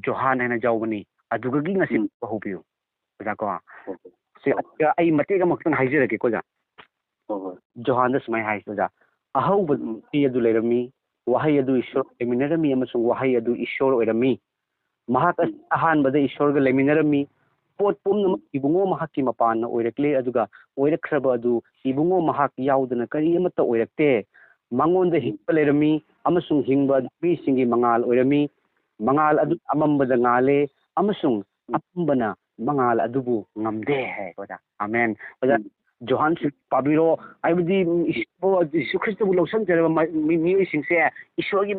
ꯖꯣꯍꯥꯟ ꯍꯥꯏꯅ ꯌꯥꯎꯕꯅꯤ ꯑꯗꯨꯒꯤ ꯉꯁꯤ ꯍꯧꯕꯤꯌꯨ ꯑꯣꯖꯥ ꯀꯣ ꯑꯩ ꯃꯇꯦꯛ ꯑꯃꯈꯛꯇꯪ ꯍꯥꯏꯖꯔꯛꯀꯦꯀꯣ ꯑꯣꯖꯥ ꯖꯣꯍꯥꯟꯗ ꯁꯨꯃꯥꯏꯅ ꯍꯥꯏ ꯑꯣꯖꯥ ꯑꯍꯧꯕ ꯋꯥꯍꯩ ꯑꯗꯨ ꯂꯩꯔꯝꯃꯤ ꯋꯥꯍꯩ ꯑꯗꯨ ꯏꯁꯣꯔ ꯂꯩꯃꯤꯟꯅꯔꯝꯃꯤ ꯑꯃꯁꯨꯡ ꯋꯥꯍꯩ ꯑꯗꯨ ꯏꯁꯣꯔ ꯑꯣꯏꯔꯝꯃꯤ ꯃꯍꯥꯛ ꯑꯁꯤ ꯑꯍꯥꯟꯕꯗ ꯏꯁꯣꯔꯒ ꯂꯩꯃꯤꯟꯅꯔꯝꯃꯤ ꯄꯣꯠ ꯄꯨꯝꯅꯃꯛ ꯏꯕꯨꯡꯉꯣ ꯃꯍꯥꯛꯀꯤ ꯃꯄꯥꯟꯅ ꯑꯣꯏꯔꯛꯂꯦ ꯑꯗꯨꯒ ꯑꯣꯏꯔꯛꯈ꯭ꯔꯕ ꯑꯗꯨ ꯏꯕꯨꯡꯉꯣ ꯃꯍꯥꯛ ꯌꯥꯎꯗꯅ ꯀꯔꯤ ꯑꯃꯠꯇ ꯑꯣꯏꯔꯛꯇꯦ ꯃꯉꯣꯟꯗ ꯍꯤꯡꯕ ꯂꯩꯔꯝꯃꯤ ꯑꯃꯁꯨꯡ ꯍꯤꯡꯕ ꯅꯨꯄꯤꯁꯤꯡꯒꯤ ꯃꯉꯥꯜ ꯑꯣꯏꯔꯝꯃꯤ ꯃꯉꯥꯜ ꯑꯗꯨ ꯑꯃꯝꯕꯗ ꯉꯥꯜꯂꯦ ꯑꯃꯁꯨꯡ ꯑꯄꯨꯝꯕꯅ ꯃꯉꯥꯜ ꯑꯗꯨꯕꯨ ꯉꯝꯗꯦ ꯍꯥꯏ ꯑꯣꯖꯥ ꯑꯃꯦꯟ ꯑꯣꯖꯥ ꯖꯣꯍꯥꯟꯁꯨ ꯄꯥꯕꯤꯔꯣ ꯍꯥꯏꯕꯗꯤ ꯌꯤꯁꯨ ꯈ꯭ꯔꯤꯁꯇꯕꯨ ꯂꯧꯁꯤꯟꯖꯔꯕ ꯃꯤꯑꯣꯏꯁꯤꯡꯁꯦ ꯏꯁꯣꯔꯒꯤ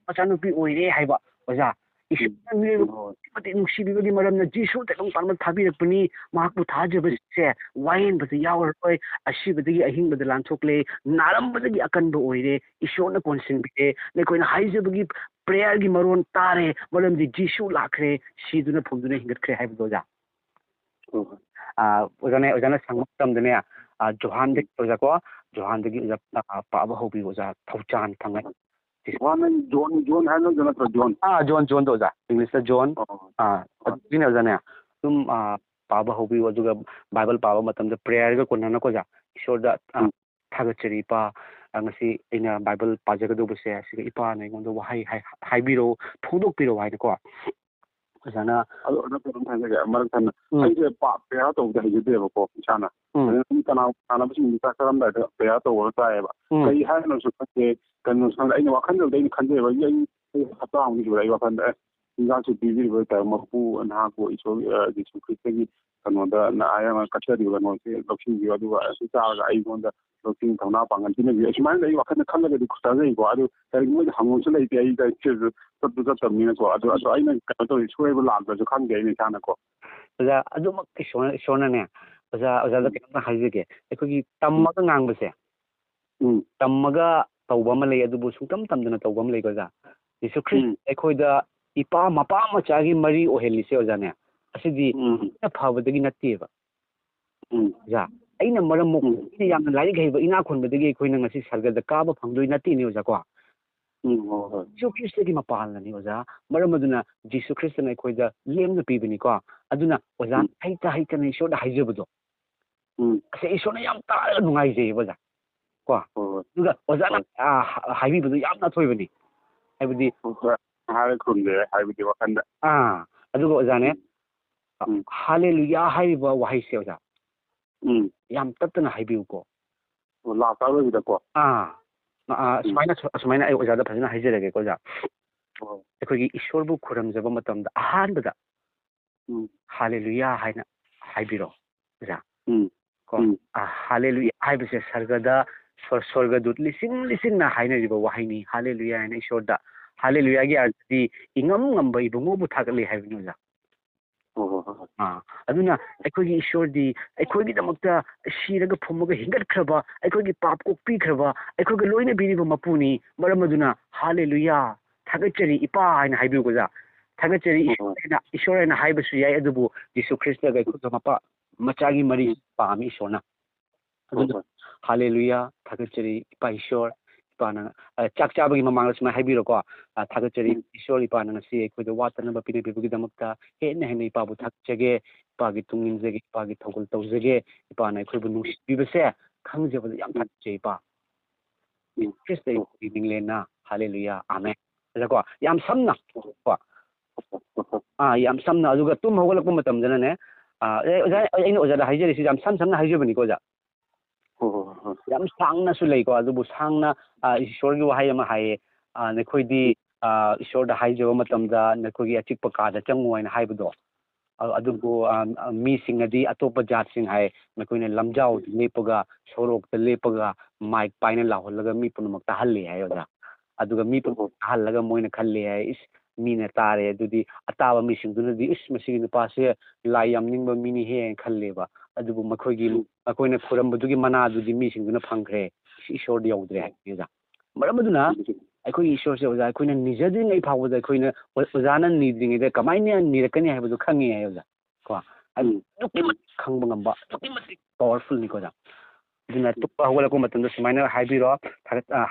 ꯃꯆꯥꯅꯨꯄꯤ ꯑꯣꯏꯔꯦ ꯍꯥꯏꯕ ꯑꯣꯖꯥ ꯏꯁꯣꯔꯅ ꯃꯤꯑꯣꯏꯕ ꯃꯇꯤꯛ ꯅꯨꯡꯁꯤꯕꯤꯕꯒꯤ ꯃꯔꯝꯅ ꯖꯤꯁꯨ ꯇꯥꯏꯕꯪ ꯄꯥꯟꯕ ꯊꯥꯕꯤꯔꯛꯄꯅꯤ ꯃꯍꯥꯛꯄꯨ ꯊꯥꯖꯕꯁꯤꯡꯁꯦ ꯋꯥꯌꯦꯟꯕꯗ ꯌꯥꯎꯔꯔꯣই ꯑꯁꯤꯕꯗꯒꯤ ꯑꯍꯤꯡꯕꯗ ꯂꯥꯟꯊꯣꯛꯂꯦ ꯅꯥꯔꯝꯕꯗꯒꯤ ꯑꯀꯟꯕ ꯑꯣꯏꯔꯦ ꯏꯁꯣꯔꯅ ꯀꯣꯟꯁꯤꯟꯕꯤꯔꯦ ꯑꯩꯈꯣꯏꯅ ꯍꯥꯏꯖꯕꯒꯤ ꯄ꯭ꯔꯦꯌꯔꯒꯤ ꯃꯔꯣꯟ ꯇꯥꯔꯦ ꯃꯔꯝꯗꯤ ꯖꯤꯁꯨ ꯂꯥꯛꯈ꯭ꯔꯦ ꯁꯤꯗꯨꯅ ꯐꯨꯝꯗꯨꯅ ꯍꯤꯡꯒꯠꯈ꯭ꯔꯦ ꯍꯥꯏꯕꯗꯣ ꯑꯣꯖꯥ ꯑꯣꯖꯥꯅ ꯁꯪꯕ ꯃꯇꯝꯗꯅꯦ ꯖꯣꯍꯥꯟꯗꯒꯤ ꯑꯣꯖꯥꯀꯣ ꯖꯣꯍꯥꯟꯗꯒꯤ ꯑꯣꯖꯥ ꯄꯥꯕ ꯍꯧꯕꯤꯌꯨ ꯑꯣꯖꯥ ꯊꯧꯖꯥꯟ ꯐꯪꯉꯦ ꯖꯣꯟ ꯍꯥꯏꯕ ꯅꯠꯇ꯭ꯔꯣ ꯖꯣꯟ ꯖꯣꯟꯗꯣ ꯑꯣꯖꯥ ꯏꯪꯂꯤꯁꯇ ꯖꯣꯟ ꯑꯗꯨꯒꯤꯅꯦ ꯑꯣꯖꯥꯅꯦ ꯑꯗꯨꯝ ꯄꯥꯕ ꯍꯧꯕꯤꯌꯨ ꯑꯗꯨꯒ ꯕꯥꯏꯕꯜ ꯄꯥꯕ ꯃꯇꯝꯗ ꯄ꯭ꯔꯦꯌꯔꯒ ꯀꯣꯟꯅꯅꯀꯣ ꯑꯣꯖꯥ ꯏꯁꯣꯔꯗ ꯊꯥꯒꯠꯆꯔꯤ ꯏꯄꯥ ꯉꯁꯤ ꯑꯩꯅ ꯕꯥꯏꯕꯜ ꯄꯥꯖꯒꯗꯧꯕꯁꯦ ꯁꯤꯒ ꯏꯄꯥꯅ ꯑꯩꯉꯣꯟꯗ ꯋꯥꯍꯩ ꯍꯥꯏꯕꯤꯔꯛꯎ ꯐꯣꯡꯗꯣꯛꯄꯤꯔꯛꯎ ꯍꯥꯏꯅꯀꯣ ꯑꯣꯖꯥꯅ ꯑꯗꯨ ꯀꯩꯅꯣꯝ ꯍꯥꯏꯖꯒꯦ ꯃꯔꯛ ꯊꯟꯅ ꯑꯩꯁꯦ ꯄ꯭ꯔꯦꯌꯔ ꯇꯧꯕꯗ ꯍꯩꯖꯗꯦꯕꯀꯣ ꯏꯁꯥꯅ ꯀꯅꯥ ꯁꯥꯟꯅꯕꯁꯤꯡꯗꯤ ꯆꯥꯛ ꯆꯥꯔꯝꯗꯥꯏꯗ ꯄ꯭ꯔꯦꯌꯔ ꯇꯧꯔꯒ ꯆꯥꯏꯌꯦꯕ ꯀꯩ ꯍꯥꯏꯅꯣꯁꯨ ꯈꯪꯗꯦ ꯀꯩꯅꯣ ꯑꯩꯅ ꯋꯥꯈꯜꯗꯕꯨꯗ ꯑꯩꯅ ꯈꯟꯖꯩꯕ ꯑꯩ ꯍꯞꯇꯥ ꯑꯃꯨꯛ ꯁꯨꯔꯦ ꯑꯩ ꯋꯥꯈꯜꯗ ꯆꯤꯟꯖꯥꯛꯁꯨ ꯄꯤꯕꯤꯔꯤꯕ ꯇꯥꯔꯦ ꯃꯄꯨ ꯅꯍꯥꯛꯄꯨ ꯏꯁꯣꯔ ꯌꯤꯁꯨ ꯈ꯭ꯔꯤꯁꯇꯒꯤ ꯀꯩꯅꯣꯗ ꯑꯌꯥꯝꯕ ꯀꯠꯆꯔꯤꯕ ꯀꯩꯅꯣꯁꯦ ꯂꯧꯁꯤꯟꯕꯤꯌꯨ ꯑꯗꯨꯒ ꯑꯁꯤ ꯆꯥꯔꯒ ꯑꯩꯉꯣꯟꯗ ꯂꯧꯁꯤꯡ ꯊꯧꯅꯥ ꯄꯥꯡꯒꯜ ꯄꯤꯅꯕꯤꯌꯨ ꯑꯁꯨꯃꯥꯏꯅ ꯑꯩ ꯋꯥꯈꯜꯗ ꯈꯜꯂꯒꯗꯤ ꯆꯥꯖꯩꯀꯣ ꯑꯗꯨ ꯀꯔꯤꯒꯨꯝꯕ ꯍꯪꯉꯣꯁꯨ ꯂꯩꯇꯦ ꯑꯩ ꯆꯠꯇꯕꯅꯤꯅꯀꯣ ꯑꯗꯣ ꯑꯩꯅ ꯀꯩꯅꯣ ꯇꯧꯔꯤ ꯁꯣꯏꯕ ꯂꯥꯟꯕꯁꯨ ꯈꯪꯗꯦ ꯑꯩꯅ ꯏꯁꯥꯅꯀꯣ ꯑꯣꯖꯥ ꯑꯗꯨꯃꯛ ꯏꯁꯣꯔꯅꯅꯦ ꯑꯣꯖꯥꯗ ꯀꯩꯅꯣꯝꯇ ꯍꯥꯏꯖꯒꯦ ꯑꯩꯈꯣꯏꯒꯤ ꯇꯝꯃꯒ ꯉꯥꯡꯕꯁꯦ ꯇꯝꯃꯒ ꯇꯧꯕ ꯑꯃ ꯂꯩ ꯑꯗꯨꯕꯨ ꯁꯨꯡꯇꯝ ꯇꯝꯗꯅ ꯇꯧꯕ ꯑꯃ ꯂꯩꯀꯣ ꯑꯣꯖꯥ ꯌꯤꯁꯨ ꯈ꯭ꯔꯤꯁ ꯑꯩꯈꯣꯏꯗ ꯃꯄꯥ ꯃꯆꯥꯒꯤ ꯃꯔꯤ ꯑꯣꯏꯍꯜꯂꯤꯁꯦ ꯑꯣꯖꯥꯅꯦ ꯑꯁꯤꯗꯤ ꯐꯕꯗꯒꯤ ꯅꯠꯇꯦꯕ ꯑꯣꯖꯥ ꯑꯩꯅ ꯃꯔꯝ ꯃꯣꯛꯄ ꯌꯥꯝꯅ ꯂꯥꯏꯔꯤꯛ ꯍꯩꯕ ꯏꯅꯥꯛ ꯈꯨꯟꯕꯗꯒꯤ ꯑꯩꯈꯣꯏꯅ ꯉꯁꯤ ꯁꯔꯒꯗ ꯀꯥꯕ ꯐꯪꯗꯣꯏ ꯅꯠꯇꯦꯅꯦ ꯑꯣꯖꯥꯀꯣ ꯖꯤꯁꯨ ꯈ꯭ꯔꯤꯁꯇꯒꯤ ꯃꯄꯥꯜꯅꯅꯤ ꯑꯣꯖꯥ ꯃꯔꯝ ꯑꯗꯨꯅ ꯖꯤꯁꯨ ꯈ꯭ꯔꯤꯁꯇꯅ ꯑꯩꯈꯣꯏꯗ ꯂꯦꯝꯅ ꯄꯤꯕꯅꯤꯀꯣ ꯑꯗꯨꯅ ꯑꯣꯖꯥ ꯍꯩꯇꯅ ꯏꯁꯣꯔꯗ ꯍꯥꯏꯖꯕꯗꯣ ꯑꯁꯤ ꯏꯁꯣꯔꯅ ꯌꯥꯝ ꯇꯥꯔꯒ ꯅꯨꯡꯉꯥꯏꯖꯩꯌꯦꯕ ꯑꯣꯖꯥ ꯀꯣ ꯑꯗꯨꯒ ꯑꯣꯖꯥꯅ ꯍꯥꯏꯕꯤꯕꯗꯣ ꯌꯥꯝꯅ ꯑꯊꯣꯏꯕꯅꯤ ꯍꯥꯏꯕꯗꯤ ꯍꯥꯏꯔ ꯈꯨꯝꯗꯦ ꯍꯥꯏꯕꯗꯤ ꯋꯥꯈꯟꯗ ꯑꯗꯨꯒ ꯑꯣꯖꯥꯅꯦ ꯍꯜꯂꯦꯂꯨꯌꯥ ꯍꯥꯏꯔꯤꯕ ꯋꯥꯍꯩꯁꯦ ꯑꯣꯖꯥ ꯌꯥꯝ ꯇꯞꯇꯅ ꯍꯥꯏꯕꯤꯌꯨꯀꯣ ꯂꯥꯁ ꯑꯔꯣꯏꯕꯗꯀꯣ ꯑꯁꯨꯃꯥꯏꯅ ꯑꯩ ꯑꯣꯖꯥꯗ ꯐꯖꯅ ꯍꯥꯏꯖꯔꯒꯦꯀꯣ ꯑꯣꯖꯥ ꯑꯩꯈꯣꯏꯒꯤ ꯏꯁꯣꯔꯕꯨ ꯈꯨꯔꯨꯝꯖꯕ ꯃꯇꯝꯗ ꯑꯍꯥꯟꯕꯗ ꯍꯜꯂꯦꯂꯨꯌꯥ ꯍꯥꯏꯅ ꯍꯥꯏꯕꯤꯔꯣ ꯑꯣꯖꯥ ꯀꯣ ꯍꯜꯂꯦꯂꯨꯌꯥ ꯍꯥꯏꯕꯁꯦ ꯁꯔꯒꯗ ꯁ꯭ꯋꯔꯒꯗꯨꯠ ꯂꯤꯁꯤꯡꯅ ꯍꯥꯏꯅꯔꯤꯕ ꯋꯥꯍꯩꯅꯤ ꯍꯜꯂꯦꯂꯨꯌꯥ ꯍꯥꯏꯅ ꯏꯁꯣꯔꯗ ꯍꯜꯂꯦꯂꯨꯌꯥꯒꯤ ꯑꯔꯊꯗꯤ ꯏꯉꯝ ꯉꯝꯕ ꯏꯕꯨꯡꯉꯣꯕꯨ ꯊꯥꯒꯠꯂꯤ ꯍꯥꯏꯕꯅꯤ ꯑꯣꯖꯥ ꯑꯗꯨꯅ ꯑꯩꯈꯣꯏꯒꯤ ꯏꯁꯣꯔꯗꯤ ꯑꯩꯈꯣꯏꯒꯤꯗꯃꯛꯇ ꯁꯤꯔꯒ ꯐꯨꯝꯃꯒ ꯍꯤꯡꯒꯠꯈ꯭ꯔꯕ ꯑꯩꯈꯣꯏꯒꯤ ꯄꯥꯞ ꯀꯣꯛꯄꯤꯈ꯭ꯔꯕ ꯑꯩꯈꯣꯏꯒ ꯂꯣꯏꯅꯕꯤꯔꯤꯕ ꯃꯄꯨꯅꯤ ꯃꯔꯝ ꯑꯗꯨꯅ ꯍꯜꯂꯦꯂꯨꯌꯥ ꯊꯥꯒꯠꯆꯔꯤ ꯏꯄꯥ ꯍꯥꯏꯅ ꯍꯥꯏꯕꯤꯌꯨꯀꯣ ꯑꯣꯖꯥ ꯊꯥꯒꯠꯆꯔꯤ ꯏꯁꯣꯔ ꯍꯥꯏꯅ ꯍꯥꯏꯕꯁꯨ ꯌꯥꯏ ꯑꯗꯨꯕꯨ ꯌꯤꯁꯨ ꯈ꯭ꯔꯤꯁꯇꯒ ꯑꯩꯈꯣꯏꯒ ꯃꯄꯥ ꯃꯆꯥꯒꯤ ꯃꯔꯤ ꯄꯥꯝꯃꯤ ꯏꯁꯣꯔꯅ ꯑꯗꯨꯅ ꯍꯜꯂꯦꯂꯨꯌꯥ ꯊꯥꯒꯠꯆꯔꯤ ꯏꯄꯥ ꯏꯁꯣꯔ ꯏꯄꯥꯅ ꯆꯥꯛ ꯆꯥꯕꯒꯤ ꯃꯃꯥꯡꯗ ꯁꯨꯃꯥꯏꯅ ꯍꯥꯏꯕꯤꯔꯣꯀꯣ ꯊꯥꯒꯠꯆꯔꯤ ꯏꯁꯣꯔ ꯏꯄꯥꯅ ꯉꯁꯤ ꯑꯩꯈꯣꯏꯗ ꯋꯥꯠꯇꯅꯕ ꯄꯤꯅꯕꯤꯕꯒꯤꯗꯃꯛꯇ ꯍꯦꯟꯅ ꯏꯄꯥꯕꯨ ꯊꯥꯒꯠꯆꯒꯦ ꯏꯄꯥꯒꯤ ꯇꯨꯡ ꯏꯟꯖꯒꯦ ꯏꯄꯥꯒꯤ ꯊꯧꯒꯜ ꯇꯧꯖꯒꯦ ꯏꯄꯥꯅ ꯑꯩꯈꯣꯏꯕꯨ ꯅꯨꯡꯁꯤꯕꯤꯕꯁꯦ ꯈꯪꯖꯕꯗ ꯌꯥꯝ ꯊꯥꯒꯠꯆꯩ ꯏꯄꯥ ꯈ꯭ꯔꯤꯁꯇ ꯑꯩꯈꯣꯏꯒꯤ ꯃꯤꯡꯂꯦꯟꯅ ꯍꯜꯂꯦꯂꯨꯌꯥ ꯑꯃꯦꯟ ꯑꯣꯖꯥꯀꯣ ꯌꯥꯝ ꯁꯝꯅ ꯀꯣ ꯌꯥꯝ ꯁꯝꯅ ꯑꯗꯨꯒ ꯇꯨꯝ ꯍꯧꯒꯠꯂꯛꯄ ꯃꯇꯝꯗꯅꯅꯦ ꯑꯣꯖꯥ ꯑꯩꯅ ꯑꯣꯖꯥꯗ ꯍꯥꯏꯖꯔꯤꯁꯤ ꯌꯥꯝ ꯁꯝꯅ ꯍꯥꯏꯖꯕꯅꯤꯀꯣ ꯑꯣꯖꯥ ꯌꯥꯝ ꯁꯥꯡꯅꯁꯨ ꯂꯩꯀꯣ ꯑꯗꯨꯕꯨ ꯁꯥꯡꯅ ꯏꯁꯣꯔꯒꯤ ꯋꯥꯍꯩ ꯑꯃ ꯍꯥꯏꯌꯦ ꯅꯈꯣꯏꯗꯤ ꯏꯁꯣꯔꯗ ꯍꯥꯏꯖꯕ ꯃꯇꯝꯗ ꯅꯈꯣꯏꯒꯤ ꯑꯆꯤꯛꯄ ꯀꯥꯗ ꯆꯪꯉꯨ ꯍꯥꯏꯅ ꯍꯥꯏꯕꯗꯣ ꯑꯗꯨꯕꯨ ꯃꯤꯁꯤꯡꯅꯗꯤ ꯑꯇꯣꯞꯄ ꯖꯥꯠꯁꯤꯡ ꯍꯥꯏ ꯅꯈꯣꯏꯅ ꯂꯝꯖꯥꯎꯗ ꯂꯦꯞꯄꯒ ꯁꯣꯔꯣꯛꯇ ꯂꯦꯞꯄꯒ ꯃꯥꯏꯛ ꯄꯥꯏꯅ ꯂꯥꯎꯍꯜꯂꯒ ꯃꯤ ꯄꯨꯝꯅꯃꯛ ꯇꯥꯍꯜꯂꯤ ꯍꯥꯏ ꯑꯣꯖꯥ ꯑꯗꯨꯒ ꯃꯤ ꯄꯨꯝꯅꯃꯛ ꯇꯥꯍꯜꯂꯒ ꯃꯣꯏꯅ ꯈꯜꯂꯤ ꯍꯥꯏ ꯏꯁ ꯃꯤꯅ ꯇꯥꯔꯦ ꯑꯗꯨꯗꯤ ꯑꯇꯥꯕ ꯃꯤꯁꯤꯡꯗꯨꯅꯗꯤ ꯏꯁ ꯃꯁꯤꯒꯤ ꯅꯨꯄꯥꯁꯦ ꯂꯥꯏ ꯌꯥꯝ ꯅꯤꯡꯕ ꯃꯤꯅꯤꯍꯦ ꯍꯥꯏꯅ ꯈꯜꯂꯦꯕ ꯑꯗꯨꯕꯨ ꯑꯩꯈꯣꯏꯅ ꯈꯨꯔꯝꯕꯗꯨꯒꯤ ꯃꯅꯥꯗꯨꯗꯤ ꯃꯤꯁꯤꯡꯗꯨꯅ ꯐꯪꯈ꯭ರೆ ꯏꯁꯣꯔꯗ ꯌꯧꯗ꯭ꯔꯦ ꯍꯥꯏꯕꯅꯤ ꯑꯣꯖꯥ ꯃꯔꯝ ꯑꯗꯨꯅ ꯑꯩꯈꯣꯏꯒꯤ ꯏꯁꯣꯔꯁꯦ ꯑꯣꯖꯥ ꯑꯩꯈꯣꯏꯅ ꯅꯤꯖꯗ꯭ꯔꯤꯉꯩ ꯐꯥꯎꯕꯗ ꯑꯩꯈꯣꯏꯅ ꯑꯣꯖꯥꯅ ꯅꯤꯗ꯭ꯔꯤꯉꯩꯗ ꯀꯃꯥꯏꯅ ꯅꯤꯔꯛꯀꯅꯤ ꯍꯥꯏꯕꯗꯨ ꯈꯪꯉꯤ ꯍꯥꯏ ꯑꯣꯖꯥ ꯀꯣ ꯑꯗꯨꯛꯀꯤ ꯃꯇꯤꯛ ꯈꯪꯕ ꯉꯝꯕ ꯑꯗꯨꯛꯀꯤ ꯃꯇꯤꯛ ꯄꯋꯥꯔꯐꯨꯜꯅꯤꯀꯣ ꯑꯣꯖꯥ ꯑꯗꯨꯅ ꯇꯨꯝꯕ ꯍꯧꯒꯠꯂꯛꯄ ꯃꯇꯝꯗ ꯁꯨꯃꯥꯏꯅ ꯍꯥꯏꯕꯤꯔꯣ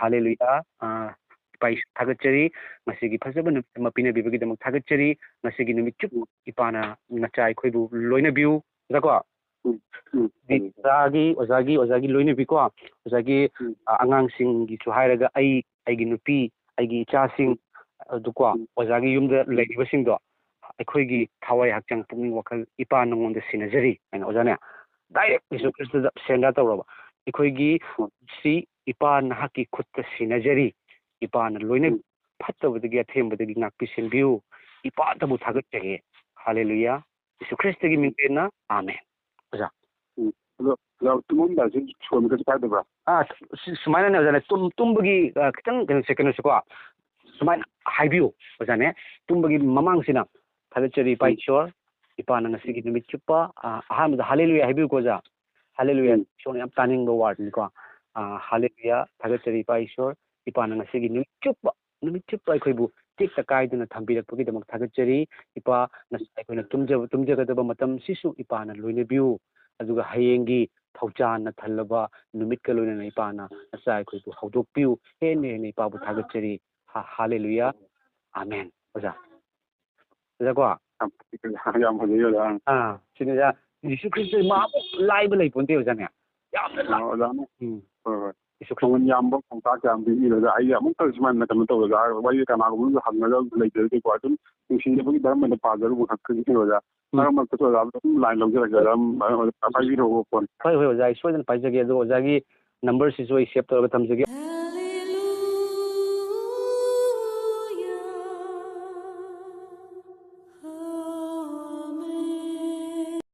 ꯍꯜꯂꯦꯂꯨꯌꯥ ꯏꯄꯥ ꯊꯥꯒꯠꯆꯔꯤ ꯉꯁꯤꯒꯤ ꯐꯖꯕ ꯅꯨꯃꯤꯠ ꯑꯃ ꯄꯤꯅꯕꯤꯕꯒꯤꯗꯃꯛ ꯊꯥꯒꯠꯆꯔꯤ ꯉꯁꯤꯒꯤ ꯅꯨꯃꯤꯠ ꯆꯨꯞꯄ ꯏꯄꯥꯅ ꯅꯆꯥ ꯑꯩꯈꯣꯏꯕꯨ ꯂꯣꯏꯅꯕꯤꯌꯨ ꯑꯣꯖꯥꯀꯣ ꯑꯣꯖꯥꯒꯤ ꯂꯣꯏꯅꯕꯤꯀꯣ ꯑꯣꯖꯥꯒꯤ ꯑꯉꯥꯡꯁꯤꯡꯒꯤꯁꯨ ꯍꯥꯏꯔꯒ ꯑꯩꯒꯤ ꯅꯨꯄꯤ ꯑꯩꯒꯤ ꯏꯆꯥꯁꯤꯡ ꯑꯗꯨꯀꯣ ꯑꯣꯖꯥꯒꯤ ꯌꯨꯝꯗ ꯂꯩꯔꯤꯕꯁꯤꯡꯗꯣ ꯑꯩꯈꯣꯏꯒꯤ ꯊꯋꯥꯏ ꯍꯛꯆꯥꯡ ꯄꯨꯛꯅꯤꯡ ꯋꯥꯈꯜ ꯏꯄꯥ ꯅꯉꯣꯟꯗ ꯁꯤꯟꯅꯖꯔꯤ ꯍꯥꯏꯅ ꯑꯣꯖꯥꯅꯦ ꯗꯥꯏꯔꯦꯛ ꯌꯤꯁꯨ ꯈ꯭ꯔꯤꯁꯇꯗ ꯁꯦꯟꯗꯔ ꯇꯧꯔꯕ ꯑꯩꯈꯣꯏꯒꯤ ꯁꯤ ꯏꯄꯥ ꯅꯍꯥꯛꯀꯤ ꯈꯨꯠꯇ ꯁꯤꯟꯅꯖꯔꯤ ꯏꯄꯥꯅ ꯂꯣꯏꯅ ꯐꯠꯇꯕꯗꯒꯤ ꯑꯊꯦꯝꯕꯗꯒꯤ ꯉꯥꯛꯄꯤ ꯁꯦꯟꯕꯤꯌꯨ ꯏꯄꯥꯇꯕꯨ ꯊꯥꯒꯠꯆꯒꯦ ꯍꯜꯂꯦꯂꯨꯌꯥ ꯌꯤꯁꯨ ꯈ꯭ꯔꯤꯁꯇꯒꯤ ꯃꯤꯡꯆꯦꯟꯅ ꯑꯥꯃꯦꯟ ꯑꯣꯖꯥ ꯑꯗꯣ ꯇꯨꯝꯃꯝꯗꯥꯏꯁꯨ ꯁꯣꯟꯕ ꯀꯩꯁꯨ ꯀꯥꯏꯗꯕ꯭ꯔꯥ ꯁꯨꯃꯥꯏꯅꯅꯦ ꯑꯣꯖꯥꯅꯦ ꯇꯨꯝꯕꯒꯤ ꯈꯤꯇꯪ ꯀꯩꯅꯣꯁꯦꯀꯣ ꯁꯨꯃꯥꯏꯅ ꯍꯥꯏꯕꯤꯌꯨ ꯑꯣꯖꯥꯅꯦ ꯇꯨꯝꯕꯒꯤ ꯃꯃꯥꯡꯁꯤꯅ ꯊꯥꯒꯠꯆꯔꯤ ꯏꯄꯥ ꯏꯁꯣꯔ ꯏꯄꯥꯅ ꯉꯁꯤꯒꯤ ꯅꯨꯃꯤꯠ ꯆꯨꯞꯄ ꯑꯍꯥꯟꯕꯗ ꯍꯜꯂꯦꯂꯨꯌꯥ ꯍꯥꯏꯕꯤꯌꯨꯀꯣ ꯑꯣꯖꯥ ꯍꯜꯂꯦꯂꯨꯌꯥ ꯏꯁꯣꯔꯅ ꯌꯥꯝ ꯇꯥꯅꯤꯡꯕ ꯋꯥꯔꯗꯅꯤꯀꯣ ꯍꯜꯂꯦꯂꯨꯌꯥ ꯊꯥꯒꯠꯆꯔꯤ ꯏꯄꯥ ꯏꯁꯣꯔ ꯏꯄꯥꯅ ꯉꯁꯤꯒꯤ ꯅꯨꯃꯤꯠ ꯆꯨꯞꯄ ꯑꯩꯈꯣꯏꯕꯨ ꯇꯦꯛꯇ ꯀꯥꯏꯗꯅ ꯊꯝꯕꯤꯔꯛꯄꯒꯤꯗꯃꯛ ꯊꯥꯒꯠꯆꯔꯤ ꯏꯄꯥ ꯑꯩꯈꯣꯏꯅ ꯇꯨꯝꯖꯒꯗꯕ ꯃꯇꯝꯁꯤꯁꯨ ꯏꯄꯥꯅ ꯂꯣꯏꯅꯕꯤꯌꯨ ꯑꯗꯨꯒ ꯍꯌꯦꯡꯒꯤ ꯊꯧꯖꯥꯟꯅ ꯊꯜꯂꯕ ꯅꯨꯃꯤꯠꯀ ꯂꯣꯏꯅꯅ ꯏꯄꯥꯅ ꯅꯆꯥ ꯑꯩꯈꯣꯏꯕꯨ ꯍꯧꯗꯣꯛꯄꯤꯌꯨ ꯍꯦꯟꯅ ꯍꯦꯟꯅ ꯏꯄꯥꯕꯨ ꯊꯥꯒꯠꯆꯔꯤ ꯍꯜꯂꯦꯂꯨꯌꯥ ꯑꯥꯃꯦꯟ ꯑꯣꯖꯥ ꯑꯣꯖꯥꯀꯣ ꯌꯥꯝ ꯐꯖꯩ ꯑꯣꯖꯥ ꯁꯤꯅꯤ ꯑꯣꯖꯥ ꯌꯤꯁꯨ ꯈ꯭ꯔꯤꯁꯇ ꯃꯥꯃꯨꯛ ꯂꯥꯏꯕ ꯂꯩꯄꯣꯟꯇꯦ ꯑꯣꯖꯥꯅꯦ ꯌꯥꯝꯅ ꯑꯣꯖꯥꯅ ꯍꯣꯏ ꯌꯤꯁꯨ ꯃꯃꯜ ꯌꯥꯝꯕ ꯄꯥꯎꯇꯥꯛ ꯀꯌꯥꯝ ꯄꯤꯕꯤꯔꯒ ꯑꯩ ꯑꯃꯨꯛꯇ ꯁꯨꯃꯥꯏꯅ ꯀꯩꯅꯣ ꯇꯧꯔꯒ ꯋꯥꯔꯤ ꯀꯅꯥꯒꯨꯝꯕꯁꯨ ꯍꯪꯉꯒ ꯂꯩꯖꯔꯒꯦꯀꯣ ꯑꯗꯨꯝ ꯅꯨꯡꯁꯤꯖꯕꯒꯤ ꯙꯔꯃꯗ ꯄꯥꯖꯔꯨꯕ ꯈꯛꯇꯅꯤ ꯑꯣꯖꯥ ꯃꯔꯛ ꯃꯔꯛꯇꯁꯨ ꯑꯣꯖꯥ ꯑꯗꯨꯝ ꯂꯥꯏꯟ ꯂꯧꯖꯔꯒꯦ ꯑꯣꯖꯥ ꯄꯥꯏꯕꯤꯔꯛꯑꯣ ꯐꯣꯟ ꯍꯣꯏ ꯑꯣꯖꯥ ꯑꯩ ꯁꯣꯏꯗꯅ ꯄꯥꯏꯖꯒꯦ ꯑꯗꯣ ꯑꯣꯖꯥꯒꯤ ꯅꯝꯕꯔꯁꯤꯁꯨ ꯑꯩ ꯁꯦꯞ ꯇꯧꯔꯒ ꯊꯝꯖꯒꯦ